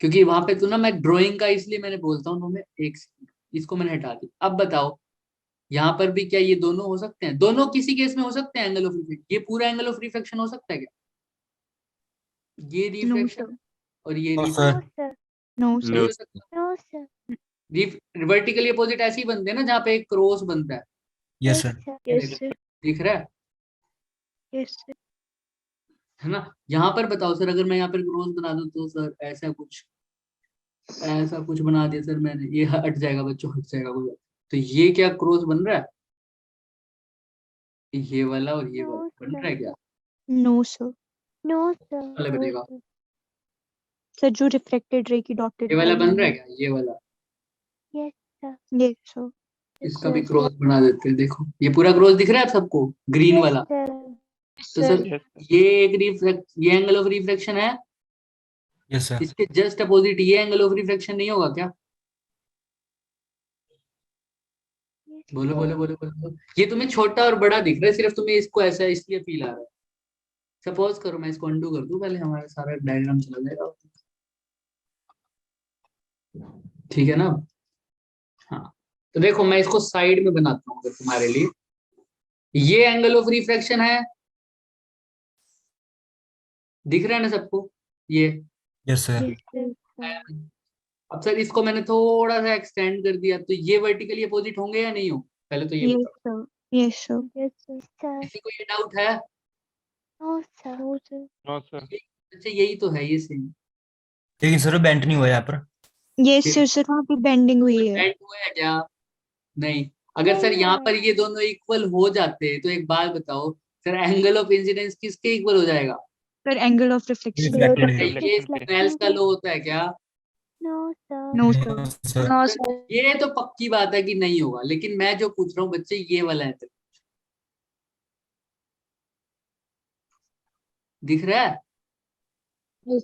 क्योंकि वहां पे तो ना मैं ड्राइंग का इसलिए मैंने बोलता हूँ तुम्हें। एक सेकंड, इसको मैंने हटा दिया। अब बताओ यहाँ पर भी क्या ये दोनों हो सकते हैं? दोनों किसी केस में हो सकते हैं एंगल ऑफ रिफ्लेक्शन। ये पूरा एंगल ऑफ रिफ्लेक्शन हो सकता है क्या? ये नो रिफ्लेक्शन सर। और ये no reflection sir. Sir no नहीं सर। हो सकता। No sir. वर्टिकली अपोजिट ऐसे ही बनते हैं ना, जहाँ पे एक क्रॉस बनता है, यस सर। Yes sir. दिख रहा है यस सर। है ना? यहाँ पर बताओ सर, अगर मैं यहाँ पर क्रॉस बना दूं तो सर ऐसा कुछ बना दिया सर मैंने, ये हट जाएगा बच्चों, हट जाएगा कोई। तो ये क्या क्रॉस बन रहा है? ये वाला और ये वाला बन रहा है क्या? No sir. No sir. वाला बनेगा। सर जो रिफ्लेक्टेड रे की डॉटेड ये वाला बन रहा है क्या? ये वाला, यस सर। Yes sir. इसका भी क्रॉस बना देते हैं। देखो ये पूरा क्रॉस दिख रहा है आप सबको, ग्रीन वाला। सर तो सर ये एक ये एंगल ऑफ रिफ्लेक्शन है, यस सर। इसके जस्ट अपोजिट ये एंगल ऑफ रिफ्लेक्शन नहीं होगा क्या? बोलो बोलो बोलो बोलो। ये तुम्हें छोटा और बड़ा दिख रहा है, सिर्फ तुम्हें इसको ऐसा इसलिए फील आ रहा है। सपोज करो मैं इसको अंडू कर दूं, पहले हमारा सारा डायग्राम चला जाएगा। ठीक है ना? हाँ, तो देखो मैं इसको साइड में बनाता हूँ अगर तुम्हारे लिए। ये एंगल ऑफ रिफ्रैक्शन है, दिख रहा है ना सबको? ये यस सर। अब सर इसको मैंने थोड़ा सा एक्सटेंड कर दिया, तो ये वर्टिकली अपोजिट होंगे या नहीं हो? पहले तो ये Yes, बताओ। sir. Yes, sir. Yes, sir. किसी को ये डाउट है? No, sir. No, sir. No sir. अच्छा यही तो है, ये सेम लेकिन सर बेंट नहीं हुआ यहाँ पर। Yes, sir. Sir, वहाँ पे bending हुई है. बेंड हुआ है क्या? नहीं। अगर सर यहाँ पर ये दोनों इक्वल हो जाते तो एक बात बताओ सर, एंगल ऑफ इंसिडेंस किसके इक्वल हो जाएगा? Sir, angle of reflection. Reflected है। ये स्नेल्स का लॉ होता है क्या? No, sir. No, sir. Sir no sir. ये तो पक्की बात है कि नहीं होगा, लेकिन मैं जो पूछ रहा हूँ बच्चे ये वाला है, दिख रहा है?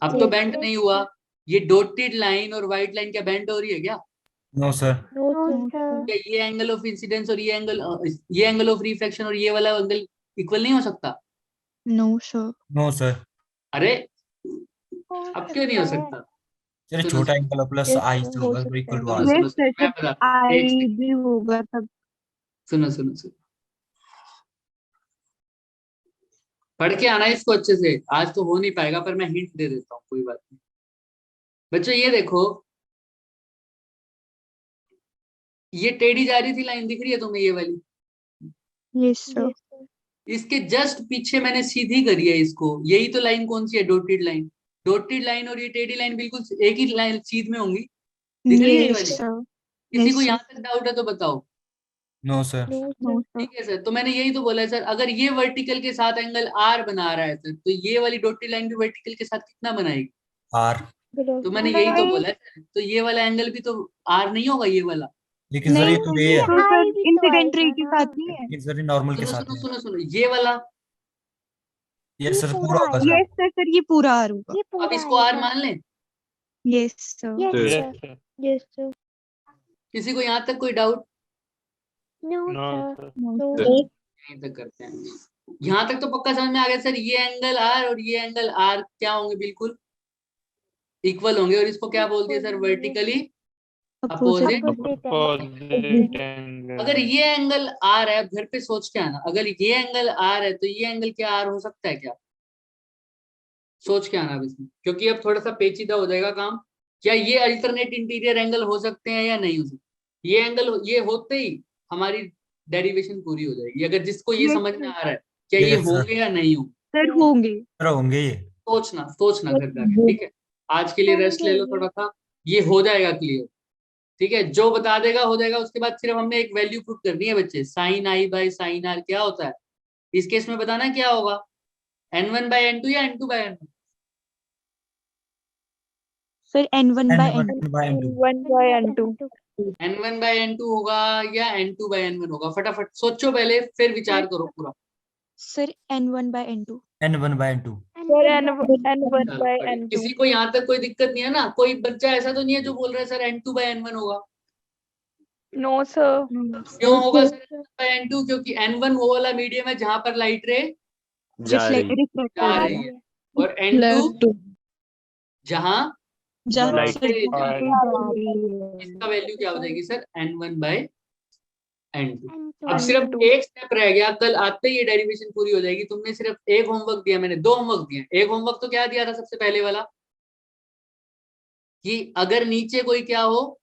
अब तो बेंड नहीं हुआ, ये डॉटेड लाइन और व्हाइट लाइन क्या बेंड हो रही है क्या? No sir. No, sir. क्या ये एंगल ऑफ इंसिडेंस और ये एंगल ऑफ रिफ्लेक्शन और ये वाला एंगल इक्वल नहीं हो सकता? No, sir. No sir. अरे अब क्यों नहीं हो सकता? सर सुनो, छोटा angle plus Yes, I sir, से हो होगा सकता इक्वल टू है। आर। सुनो, Yes, sir. मैं Sir, बताता हूँ, एक I सेकंड। भी होगा तब. सुनो सुनो सुनो, पढ़ के आना इसको अच्छे से। आज तो हो नहीं पाएगा पर मैं हिंट दे देता हूँ, कोई बात नहीं। बच्चों ये देखो, ये टेढ़ी जा रही थी लाइन, दिख रही है तुम्हें ये वाली? Yes, sir. इसके जस्ट पीछे मैंने सीधी करी है इसको, यही तो लाइन कौन सी है? Dotted line. डॉटेड लाइन और ये टेढ़ी लाइन बिल्कुल एक ही लाइन सीध में होंगी, दिख रही है ये Yes, वाली? sir. किसी Yes, को sir. यहाँ तक डाउट है तो बताओ। No sir. No, No, sir. sir. ठीक है सर, तो मैंने यही तो बोला है सर, अगर ये वर्टिकल के साथ एंगल आर बना रहा है सर, तो ये वाली डॉटेड लाइन भी वर्टिकल के साथ कितना बनाएगी? आर। तो मैंने यही तो बोला है सर, तो ये वाला एंगल भी तो आर नहीं होगा ये वाला? लेकिन सर ये नहीं, तो ये है। तो सर I भी तो इंसिडेंट रे आएगा के ना। साथ नहीं है. लेकिन सर ये नॉर्मल के सुनो साथ सुनो है। सुनो सुनो, ये वाला, ये सर पूरा पूरा होगा आएगा। सर। Yes, sir. Sir, ये पूरा आर होगा. ये पूरा अब इसको आर आएगा। मान लें? Yes, sir. Yes, Yes. sir. Yes sir. Yes, sir. किसी को यहाँ तक कोई doubt? No, no sir. Sir. No, No, Sir. sir. यहीं तक करते हैं। यहाँ तक तो पक्का समझ में आ गया सर, ये एंगल आर और ये एंगल आर क्या होंगे? बिल्कुल इक्वल होंगे, और इसको क्या बोलते हैं sir? Vertically Opposite. Opposite. Opposite angle. अगर ये एंगल आर है, घर पे सोच के आना, अगर ये एंगल आर है तो ये एंगल क्या आर हो सकता है क्या? सोच के आना अब इसमें, क्योंकि अब थोड़ा सा पेचीदा हो जाएगा काम। क्या ये अल्टरनेट इंटीरियर एंगल हो सकते हैं या नहीं हो सकते? ये एंगल ये होते ही हमारी डेरिवेशन पूरी हो जाएगी, अगर जिसको ये Yes, समझ में sir. आ रहा है क्या ये Yes, sir. होंगे या नहीं होंगे। सर होंगे. सर होंगे ये। सोचना सोचना घर जाके, ठीक है? आज के लिए रेस्ट ले लो थोड़ा सा, ये हो जाएगा क्लियर। ठीक है, जो बता देगा हो जाएगा। उसके बाद सिर्फ हमने एक वैल्यू पुट करनी है बच्चे, sine i by sine r क्या होता है? इस केस में बताना क्या होगा, n1 बाय n2 या n2 by n1? Sir N1 by N1 N2. by N2। 1 by n2। n1 by n2 होगा या n2 बाय n1 होगा? फटाफट सोचो पहले, फिर विचार करो पूरा। Sir N1 by N2. N1 by N2। Sir n1 चलो, by बढ़िया। n2। किसी को यहाँ तक कोई दिक्कत नहीं है ना? कोई बच्चा ऐसा तो नहीं है जो बोल रहा है सर n2 बाय n1 होगा? No sir. क्यों होगा सर n1 बाय n2? क्योंकि n1 वो वाला मीडियम है जहां पर लाइट रे जा रही। Reflect जा हो रही रही है, और n2 जहां जहाँ Light से से जा रही है। जा रही है. इसका वैल्यू क्या हो जाएगी सर? n1 by n2। अब And सिर्फ एक स्टेप रह गया, कल आते ही ये डेरिवेशन पूरी हो जाएगी। तुमने सिर्फ एक होमवर्क दिया, मैंने दो होमवर्क दिए। एक होमवर्क तो क्या दिया था सबसे पहले वाला, कि अगर नीचे कोई क्या हो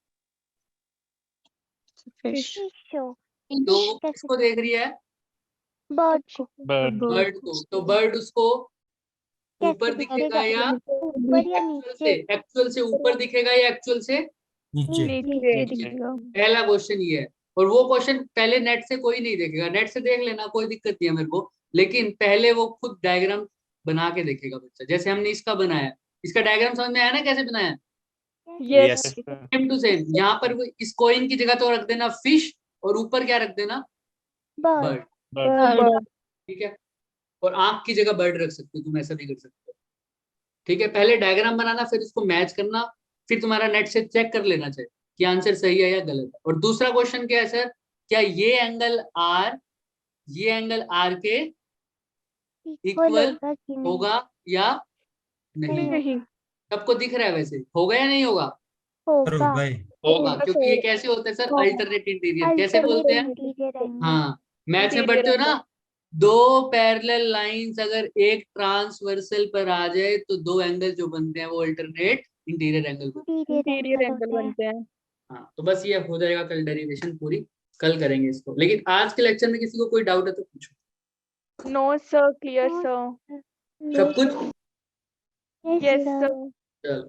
Fish. तो वो किसको देख रही है? bird को बर्ड। बर्ड को। तो बर्ड उसको ऊपर दिखेगा या ऊपर या नीचे? एक्चुअल से ऊपर दिखेगा या एक्चुअल से? नीचे। नीचे दिखेगा। पहला क्वेश्चन ये है, और वो क्वेश्चन पहले नेट से कोई नहीं देखेगा। नेट से देख लेना, कोई दिक्कत नहीं है मेरे को, लेकिन पहले वो खुद डायग्राम बना के देखेगा बच्चा। जैसे हमने इसका बनाया, इसका डायग्राम समझ में आया ना कैसे बनाया? Yes sir. Same to same. यहाँ पर वो इस कॉइन की जगह तो रख देना फिश, और ऊपर क्या रख देना? bird. बर्ड। बर्ड। ठीक है, और आंख की जगह बर्ड रख सकते हो तुम, ऐसा भी कर सकते हो। ठीक है, पहले डायग्राम बनाना, फिर उसको मैच करना, फिर तुम्हारा नेट से चेक कर लेना चाहिए कि आंसर सही है या गलत है। और दूसरा क्वेश्चन क्या है सर, क्या ये एंगल आर के इक्वल होगा कि नहीं? होगा या नहीं? नहीं। सबको दिख रहा है वैसे, होगा या नहीं होगा? और होगा भाई होगा, क्योंकि ये कैसे होता है सर, होगा। अल्टरनेट इंटीरियर कैसे बोलते हैं? इंटीरियर एंगल हाँ, मैथ्स में Interior पढ़ते हो ना, angle. दो पैरेलल लाइंस अगर एक ट्रांसवर्सल पर आ जाए तो दो एंगल जो बनते हैं वो अल्टरनेट इंटीरियर एंगल बनते हैं। Interior angle बनते हैं. हाँ, तो बस ये हो जाएगा कल डेरिवेशन पूरी, कल करेंगे इसको। लेकिन आज के लेक्चर में किसी को कोई डाउट है तो पूछो। No sir, clear sir. सब कुछ Yes sir. sir. चलो।